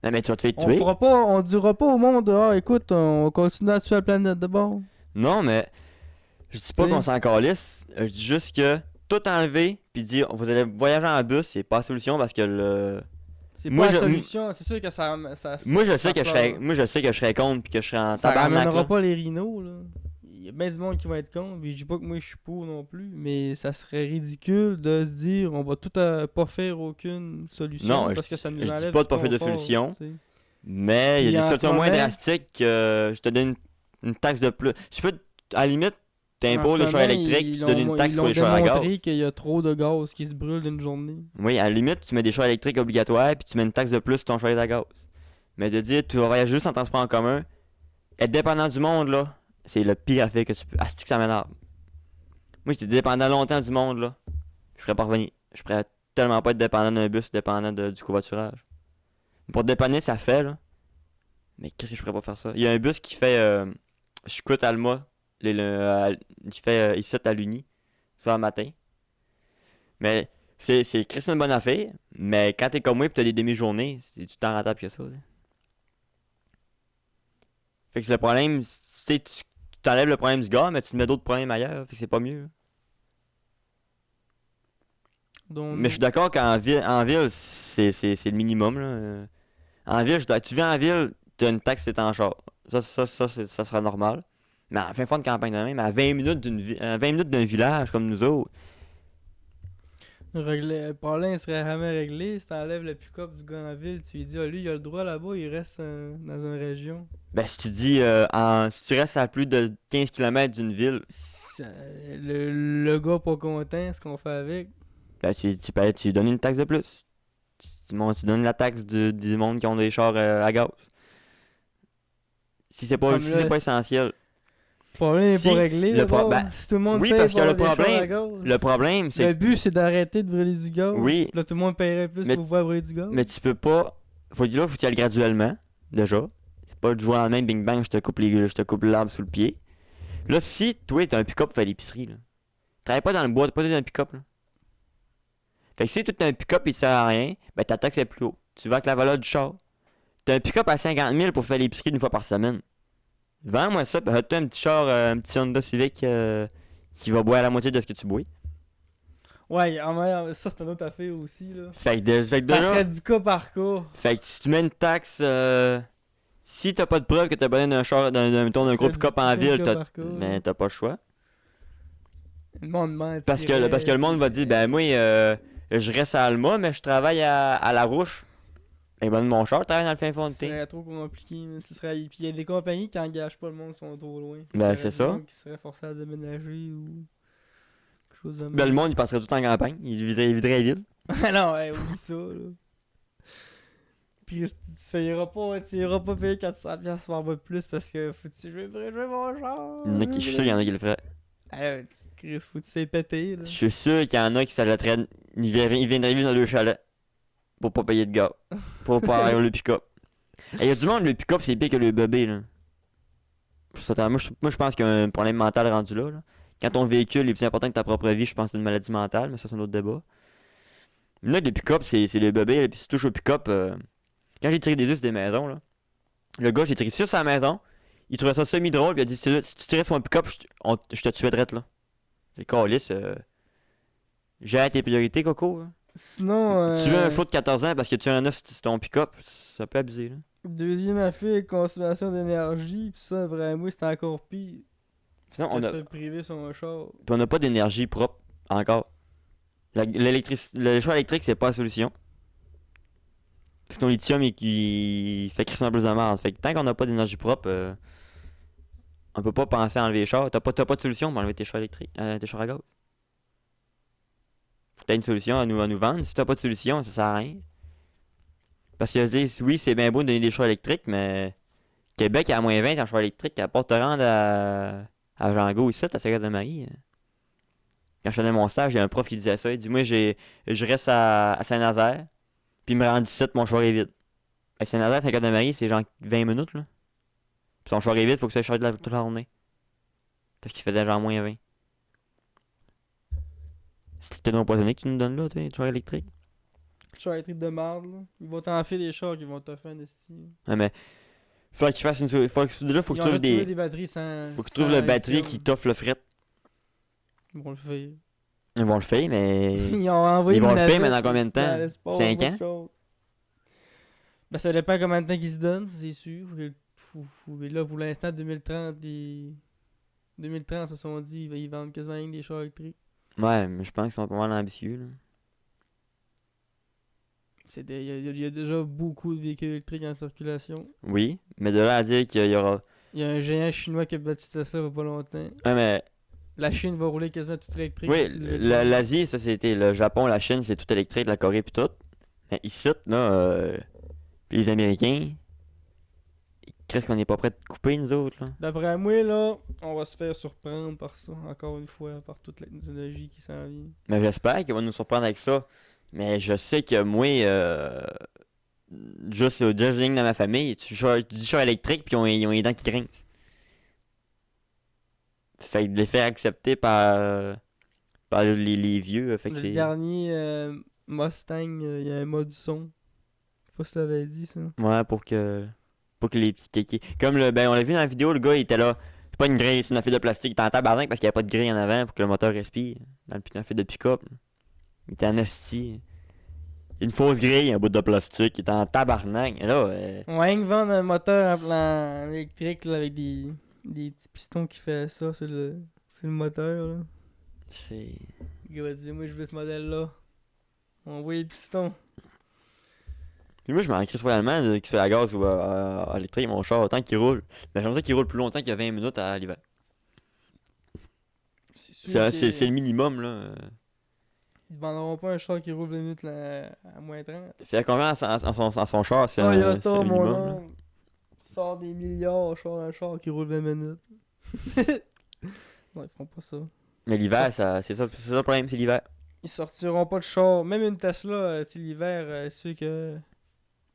Non, mais tu vas te faire On tuer. fera pas, on dira pas au monde, ah, écoute, on continue à tuer la planète de bord. Non, mais je dis pas T'sais. qu'on s'en calisse. Je dis juste que tout enlever, puis dire vous allez voyager en bus, c'est pas la solution parce que le. C'est Moi, pas la je- solution, c'est sûr que ça. Moi, je ça sais que je fera- serais, moi, je sais que je serais contre puis que je serais en Ça tabarnak. ramènera Là. pas les rhinos, là. Il y a bien du monde qui va être contre, puis je dis pas que moi je suis pour non plus, mais ça serait ridicule de se dire on va tout pas faire aucune solution Non, parce que ça nous je dis enlève pas du de pas faire de confort, solution. tu sais. Mais il y Puis a des en solutions ce moins moment- drastiques que je te donne une taxe de plus. Je peux, à la limite, En t'imposes ce les chars moment, électriques, ils tu donnes l'ont- une taxe ils pour l'ont les chars à gaz. démontré qu'il y a trop de gaz qui se brûle d'une journée. Oui, à la limite, tu mets des chars électriques obligatoires puis tu mets une taxe de plus sur ton char à gaz. Mais de dire tu vas voyager juste en transport en commun, être dépendant du monde, là, c'est le pire affaire que tu peux. Asti que ça m'énerve. Moi, j'étais dépendant longtemps du monde, là. Je pourrais pas revenir. Je pourrais tellement pas être dépendant d'un bus, dépendant du covoiturage. Pour dépanner, ça fait, là. Mais qu'est-ce que je pourrais pas faire ça? Il y a un bus qui fait. Je coûte Alma. Qui fait ici à l'Uni. Soit le matin. Mais c'est Christmas une bonne affaire. Mais quand t'es comme moi et t'as des demi-journées, c'est du temps rentable que ça. T'sais. Fait que c'est le problème. Tu t'enlèves le problème du gars, mais tu te mets d'autres problèmes ailleurs. Fait que c'est pas mieux. Là. Donc, Mais je suis d'accord qu'en ville, c'est le minimum. Là. En ville, tu vis en ville, t'as une taxe c'est en char. Ça sera normal. Mais à la fin de campagne de même, à 20 minutes 20 minutes d'un village comme nous autres, le problème serait jamais réglé si t'enlèves le pick-up du gars en ville. Tu lui dis, ah, lui, il a le droit là-bas, il reste dans une région. ben si tu dis, si tu restes à plus de 15 km d'une ville, Le gars pas content, ce qu'on fait avec. ben tu lui donnes une taxe de plus. Tu donnes la taxe du monde qui ont des chars à gaz. Si c'est pas, Comme si là, c'est pas essentiel. Le problème n'est Si pas réglé. le d'abord. ben, Si tout le monde oui, paye parce que pour le avoir des chars à problème, gaz. le problème, c'est Le but, c'est d'arrêter de brûler du gaz. Oui. Là, tout le monde paierait plus Mais- pour pouvoir brûler du gaz. mais tu peux pas. Faut que tu y ailles graduellement, déjà. C'est pas du jour au lendemain, bing bang, je te coupe l'arbre sous le pied. Là, si toi t'as un pick-up pour faire l'épicerie, là. Travaille pas dans le bois, t'as pas dans un pick-up, là. Fait que si toi t'as un pick-up et il sert à rien, ben ta taxe est plus haut. Tu vas avec la valeur du char. T'as un pick-up à 50 000 pour faire l'épicerie une fois par semaine. Vends-moi ça, pis t'as un petit char, un petit Honda Civic qui va boire la moitié de ce que tu bois. Ouais, ça, c'est une autre affaire aussi. Là. Fait que de Ça là, serait du cas par cas. fait que si tu mets une taxe, si t'as pas de preuve que t'as besoin d'un char, d'un gros serait pick-up du en ville, cas par cas, mais t'as pas le choix. Le monde ment. Parce que le monde va dire, ben moi, je reste à Alma, mais je travaille à La Rouche. Ben ben mon char, je travaille dans le fin fond de Ce thé. serait trop compliqué. Mais puis il y a des compagnies qui engagent pas le monde qui sont trop loin. Ben, Il y aurait c'est du ça. monde qui serait forcé à déménager ou quelque chose de Ben le monde, il passerait tout en campagne, il viderait la ville. non, ouais, oublie ça, là. Puis tu iras pas payer 400$ par mois de plus parce que faut que tu joues mon genre. Il y en a qui, je suis sûr, il y en a qui le feraient. Chris, faut que tu sais péter, là. Je suis sûr qu'il y en a qui s'arrêteraient, ils viendraient vivre dans le chalet. Pour pas payer de gars. Pour pas avoir le pick-up. Il y a du monde, le pick-up, c'est pire que le bébé, là. Moi, je pense qu'il y a un problème mental rendu là, là. Quand ton véhicule est plus important que ta propre vie, je pense que c'est une maladie mentale, mais ça, c'est un autre débat. Là, le pick-up, c'est le bébé, et puis si tu touches au pick-up, quand j'ai tiré des œufs des maisons, là, le gars, j'ai tiré sur sa maison, il trouvait ça semi-drôle, puis il a dit si tu tirais sur mon pick-up, je te tuais drette, là. J'ai calisse, gère tes priorités, Coco. Hein. Sinon, Tu veux un flot de 14 ans parce que tu as un œuf sur ton pick-up, ça peut abuser, là. deuxième affaire, consommation d'énergie, pis ça, vraiment, c'est encore pire. Sinon, on Que a, se priver son char. puis on n'a pas d'énergie propre, encore. Le choix électrique, c'est pas la solution. Parce que ton lithium, il fait crissement plus de merde. Fait que tant qu'on n'a pas d'énergie propre, on peut pas penser à enlever les chars. T'as pas de solution pour enlever tes chars électriques, tes chars à gaz. T'as une solution à nous vendre. Si t'as pas de solution, ça sert à rien. Parce que oui, c'est bien beau de donner des chars électriques, mais Québec à moins 20 en char électrique, à part te rendre à Django ici, à Saint-Gare-de-Marie. Quand je faisais mon stage, il y a un prof qui disait ça. Il dit moi je reste à Saint-Nazaire, puis il me rend 17, mon char est vide. À Saint-Nazaire, Saint-Gare-de-Marie, c'est genre 20 minutes là. Puis son char est vide, faut que ça charge toute la journée. Parce qu'il faisait genre moins 20. C'était non empoisonné que tu nous donnes là, toi, char électrique. Char électrique de merde, là. Ils vont t'en faire des chars qui vont te faire un esti. Ouais, mais faut qu'il fasse une faut que tu Ils ont trouves trouvé des batteries sans. faut que tu trouves le batterie qui t'offre le fret. Ils vont le faire. Ils vont le faire, mais Ils ont envoyé Ils vont une le faire, mais navette, dans combien de temps? dans l'espace, 5 pas ans? de chose. Ben, ça dépend combien de temps qu'ils se donnent, c'est sûr. Là, pour l'instant, 2030, 2030, ils se sont dit ils vendent quasiment rien que des chars électriques. ouais, mais je pense qu'ils sont pas mal ambitieux là. Il y a déjà beaucoup de véhicules électriques en circulation. Oui, mais de là à dire qu'il y aura. Il y a un géant chinois qui a bâti Tesla il y a pas longtemps. Ouais, mais La Chine va rouler quasiment tout électrique. oui, d'ici 2030. l'Asie, ça c'était le Japon, la Chine, c'est tout électrique, la Corée puis tout. Mais ici, là, puis les Américains, Qu'est-ce qu'on est pas prêt de couper, nous autres, là? D'après moi, là, on va se faire surprendre par ça, encore une fois, par toute la technologie qui s'en vient. Mais j'espère qu'il va nous surprendre avec ça. Mais je sais que moi, juste déjà, je ligne dans ma famille, tu dis char électrique, puis ils ont les dents qui grincent. Fait que de les faire accepter par les vieux, fait que Le c'est. dernier Mustang, il y a un mode son. Je sais pas si tu l'avais dit, ça. Ouais, pour que les petits kékés. Comme on l'a vu dans la vidéo, le gars, il était là. C'est pas une grille, c'est une affaire de plastique. Il était en tabarnak parce qu'il n'y avait pas de grille en avant pour que le moteur respire. Dans le affaire de pick-up. Il était en esti. Une fausse grille, un bout de plastique. Il était en tabarnak. Et là, On va rien que vendre un moteur en plan électrique là, avec des petits pistons qui fait ça sur le moteur. Là. c'est. Le gars va dire, moi je veux ce modèle-là. On voit les pistons. Puis moi, je m'en crisse royalement qu'il se fait à gaz ou à électrique, mon char, autant qu'il roule. Mais j'aimerais ça qu'il roule plus longtemps qu'il y a 20 minutes à l'hiver. C'est sûr C'est le minimum, là. Ils ne vendront pas un char qui roule 20 minutes là, à moins 30. Fait combien à son char, c'est Toyota, le mon minimum, là. homme. Sort des milliards, un char qui roule 20 minutes. Non, ils feront pas ça. Mais l'hiver, Ça, c'est ça le problème, c'est l'hiver. Ils sortiront pas de char. Même une Tesla, tu sais, l'hiver, c'est sûr que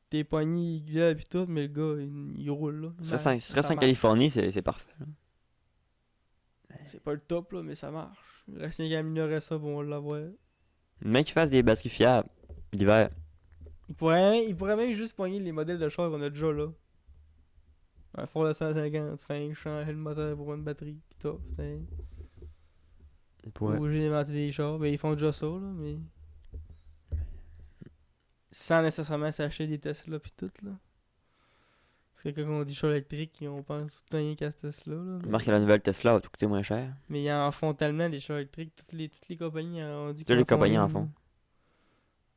tes poignées ils gueulent pis tout, mais le gars, il roule là. Si tu restes en marche. Californie, c'est parfait. Là. C'est pas le top là, mais ça marche. Il reste qu'à améliorer ça pour l'avoir. Le mec qui fasse des batteries fiables, l'hiver. Il pourrait même juste poigner les modèles de char qu'on a déjà là. Un Ford de 150, tu fais changer le moteur pour une batterie, pis tout. Il pourrait. Obligé d'inventer des chars. Ben, ils font déjà ça, là, mais. Sans nécessairement s'acheter des Tesla pis tout, là. Parce que quand on dit char électrique, on pense tout le temps rien qu'à ce Tesla, là. Remarque que la nouvelle Tesla va tout coûter moins cher. Mais ils en font tellement des chars électriques. Toutes les compagnies ont dit Toutes qu'ils les en font compagnies un, en font. là.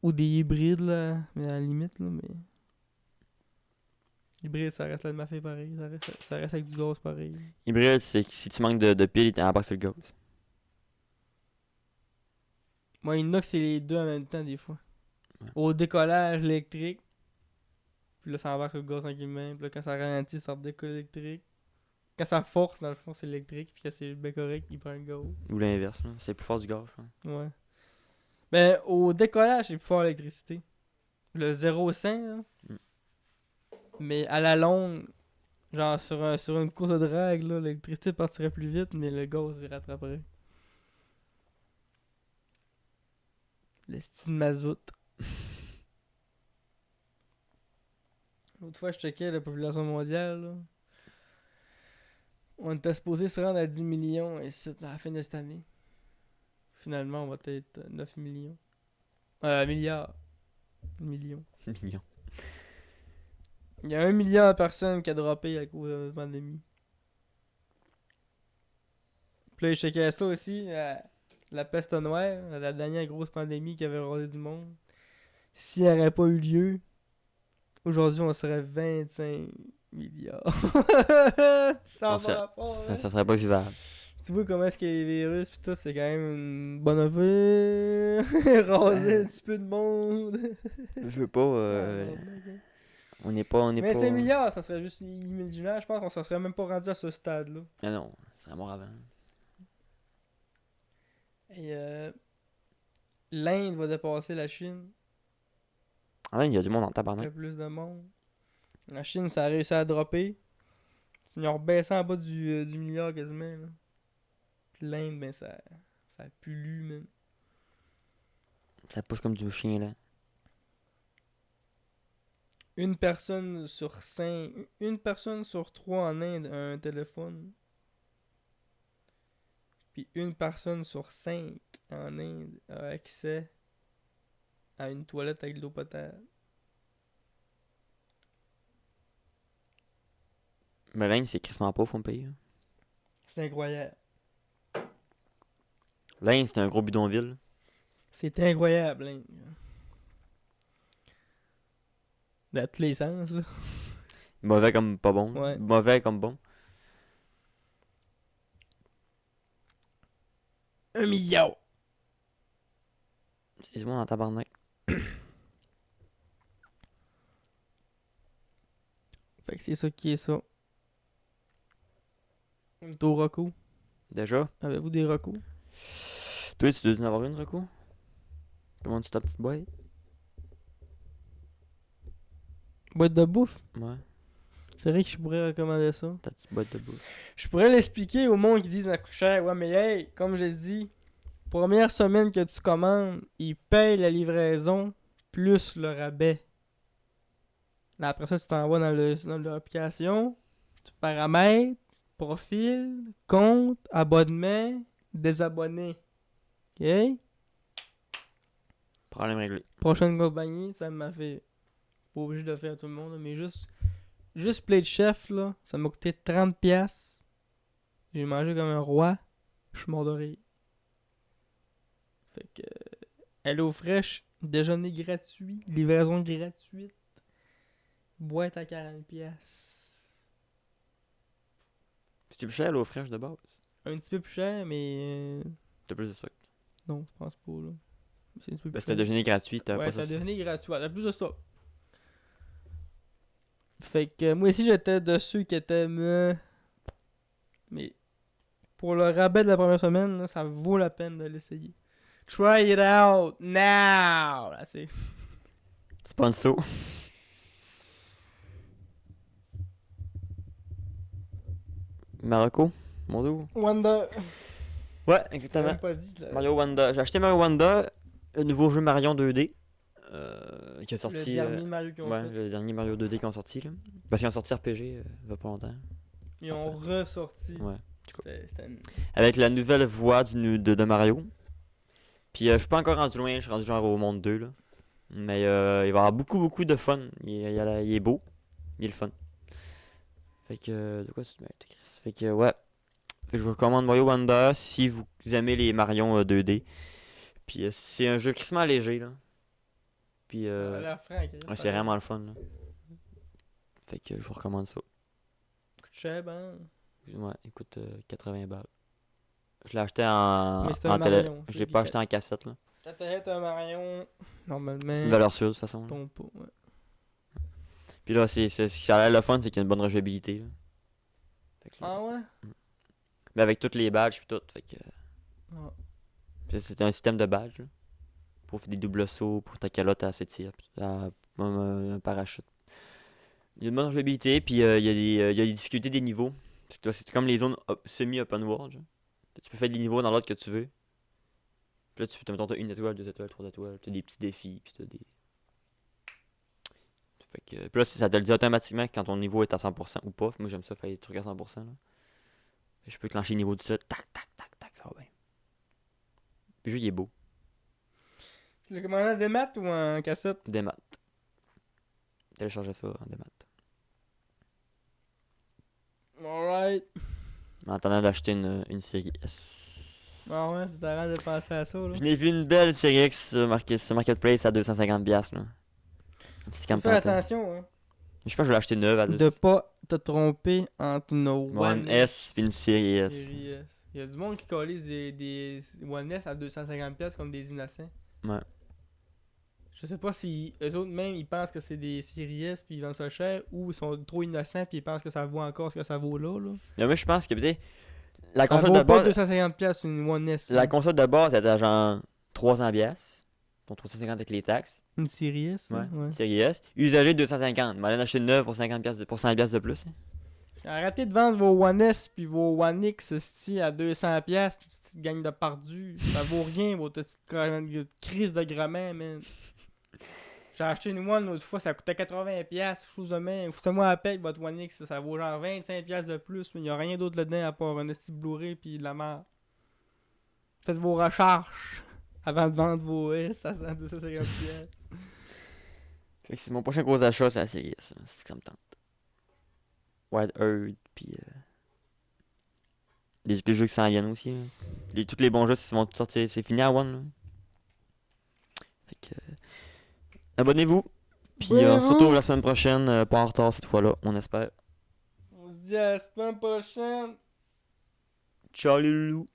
Ou des hybrides, là. Mais à la limite, là, mais. Hybride, ça reste la de ma fille pareil. Ça reste avec du gaz pareil. Hybride, c'est que si tu manques de piles, il embarque sur le gaz. Moi, il y en a que c'est les deux en même temps, des fois. Ouais. Au décollage, l'électrique. Puis là, ça embarque sur le gaz tranquillement. Puis là, quand ça ralentit, ça redécolle l'électrique. Quand ça force, dans le fond, c'est l'électrique. Puis quand c'est bien correct, il prend le gaz. Ou l'inverse, là. C'est plus fort du gaz. Hein. Ouais. Ben, au décollage, c'est plus fort l'électricité. Le 0-100, là. Mm. Mais à la longue, genre sur une course de drague, là, l'électricité partirait plus vite, mais le gaz il rattraperait. Le style mazout. L'autre fois, je checkais la population mondiale. Là. On était supposé se rendre à 10 millions ici à la fin de cette année. Finalement, on va être 9 millions. Milliards. Millions. Mignon. Il y a 1 milliard de personnes qui a droppé à cause de la pandémie. Puis là, je checkais ça aussi. La peste noire, la dernière grosse pandémie qui avait rasé du monde. Si elle n'aurait pas eu lieu, aujourd'hui, on serait 25 milliards. Ça Ça serait pas vivable. Tu vois comment est-ce que les virus pis tout, c'est quand même une bonne affaire. Raser un petit peu de monde. Je veux pas. On n'est pas. 25 milliards, ça serait juste imaginaire. Je pense qu'on s'en serait même pas rendu à ce stade-là. Ah non, ça serait mort avant. Et l'Inde va dépasser la Chine. Ah, il y a du monde en Il y tabarnak. a plus de monde. La Chine, ça a réussi à dropper. Ils ont rebaissé en bas du milliard quasiment. Là. Puis l'Inde, ben ça pullue, même. Ça pousse comme du chien, là. Une personne sur 3 en Inde a un téléphone. Puis une personne sur 5 en Inde a accès à une toilette avec de l'eau potable. Mais l'Inde, c'est crissement pauvre, mon pays. Là. C'est incroyable. L'Inde, c'est un gros bidonville. C'est incroyable, l'Inde. Dans tous les sens, là. Mauvais comme pas bon. Ouais. Mauvais comme bon. 1 milliard! C'est du monde en tabarnak. Fait que c'est ça qui est ça. On est au recours. Déjà? Avez-vous des recours? Toi, tu dois en avoir une, Rocco? Comment tu ta petite boîte? Boîte de bouffe? Ouais, C'est vrai que je pourrais recommander ça. ta petite boîte de bouffe. Je pourrais l'expliquer au monde qui disent ça coûte cher. Ouais, mais hey, comme je dis, première semaine que tu commandes, ils payent la livraison plus le rabais. Là, après ça, tu t'en vas dans l'application, tu paramètres, profil, compte, abonnement, désabonné. OK? Problème réglé. Prochaine compagnie, ça m'a fait. Pas obligé de le faire à tout le monde, là, mais juste Play de Chef, là, ça m'a coûté 30$. J'ai mangé comme un roi. Je suis mort de rire. Fait que. Hello Fresh, déjeuner gratuit, livraison gratuite, boîte à 40$. C'est-tu plus cher, l'eau fraîche de base? Un petit peu plus cher, mais. T'as plus de ça. Non, je pense pas, là. C'est un petit peu Parce plus que le cher. déjeuner gratuit, t'as Ouais, pas t'as ça. déjeuner gratuit. Ouais, t'as plus de stock. Fait que moi aussi, j'étais de ceux qui étaient. Mais pour le rabais de la première semaine, là, ça vaut la peine de l'essayer. Try it out now! Là, c'est. Sponsor. Marocco, mon tour. Wanda! Ouais, T'as exactement. même pas dit, là. Mario Wanda. J'ai acheté Mario Wanda, le nouveau jeu Mario 2D. Qui est Le sorti. dernier Mario qu'ils ont Ouais, fait. le dernier Mario 2D qui ont sorti là. Parce qu'ils ont sorti RPG il y a pas longtemps. Ils ont ressorti. Ouais. C'était une- Avec la nouvelle voix de Mario. Puis je suis pas encore rendu loin, je suis rendu genre au monde 2 là. Mais il va y avoir beaucoup de fun. Il est beau. Il est le fun. Fait que. De quoi tu te mets, Chris? Fait que ouais. Fait que je vous recommande Mario Wonder si vous aimez les Mario 2D. Puis c'est un jeu crissement léger là. Puis Ça a l'air franc, Chris, ouais, c'est pareil. vraiment le fun là. Fait que je vous recommande ça. Coûte cher, ben. Ouais, écoute 80 balles. Je l'ai acheté en, Mais c'est un en télé. Mario, Je c'est l'ai qui pas fait- acheté en cassette là. T'achètes un Marion. Normalement. C'est une valeur sûre de toute façon. là. Tombe pas, ouais. Puis là, ça a l'air le fun, c'est qu'il y a une bonne rejouabilité. Là. Fait que, là, Ah ouais? mais avec toutes les badges puis tout. Fait que Ah. c'est un système de badges. Là, pour faire des doubles sauts, pour ta calotte à 7 tirs, un parachute. Il y a une bonne rejouabilité, puis il y a des difficultés des niveaux. C'est comme les zones semi-open world. Genre. Fait que tu peux faire des niveaux dans l'ordre que tu veux. Puis là, tu peux mettons, t'as 1 étoile, 2 étoiles, 3 étoiles. Tu as des petits défis, puis t'as des. Fait que, puis là, ça te le dit automatiquement quand ton niveau est à 100% ou pas. Moi, j'aime ça, faire des trucs à 100%. Là. Fait que je peux clencher le niveau de ça. Tac, tac, tac, tac, ça va bien. Puis le jeu, il est beau. Tu l'as commandé en démat ou en cassette? Des maths. Télécharger ça en démat. Alright. En attendant d'acheter une série S. Ah ouais, tu t'arrêtes de penser à ça, là. Je n'ai vu une belle série X sur Marketplace à 250$. Là. C'est quand Faut même faire tentant. attention, hein. Je pense que je vais l'acheter neuve à 200$. De pas te tromper entre nos One S puis une série S. Série S. Il y a du monde qui colise des One S à 250$ comme des innocents. Ouais. Je sais pas si eux autres même ils pensent que c'est des séries S puis ils vendent ça cher ou ils sont trop innocents puis ils pensent que ça vaut encore ce que ça vaut là. Mais moi, je pense que peut-être. La Ça console vaut de pas base. 250$ une One S. La là. console de base, elle était à genre 300$. Donc 350$ avec les taxes. Une série S. Ouais. Ouais. Série S. Usagée 250$. Mais elle en a acheté une neuve pour 50$, pour 100$ de plus. Hein. Arrêtez de vendre vos One S puis vos One X sti, à 200$, petite gang de perdus. Ça vaut rien, vos petites crises de grammaire, man. J'ai acheté une One l'autre fois, ça coûtait 80$, chose de même. Foutez-moi la paix, votre One X, ça vaut genre 25$ de plus, mais il n'y a rien d'autre là-dedans à part un petit Blu-ray puis de la merde. Faites vos recherches avant de vendre vos S à 250$. Fait que c'est mon prochain gros achat, c'est la série S. Hein. C'est ce que ça me tente. Wild Earth, puis. Les jeux qui s'en viennent aussi. Là. Tous les bons jeux vont tous sortir. C'est fini à One. Là. Fait que. Abonnez-vous. Puis on se Abonnez-vous. retrouve la semaine prochaine. Pas en retard cette fois-là, on espère. On se dit à la semaine prochaine. Ciao les loulous.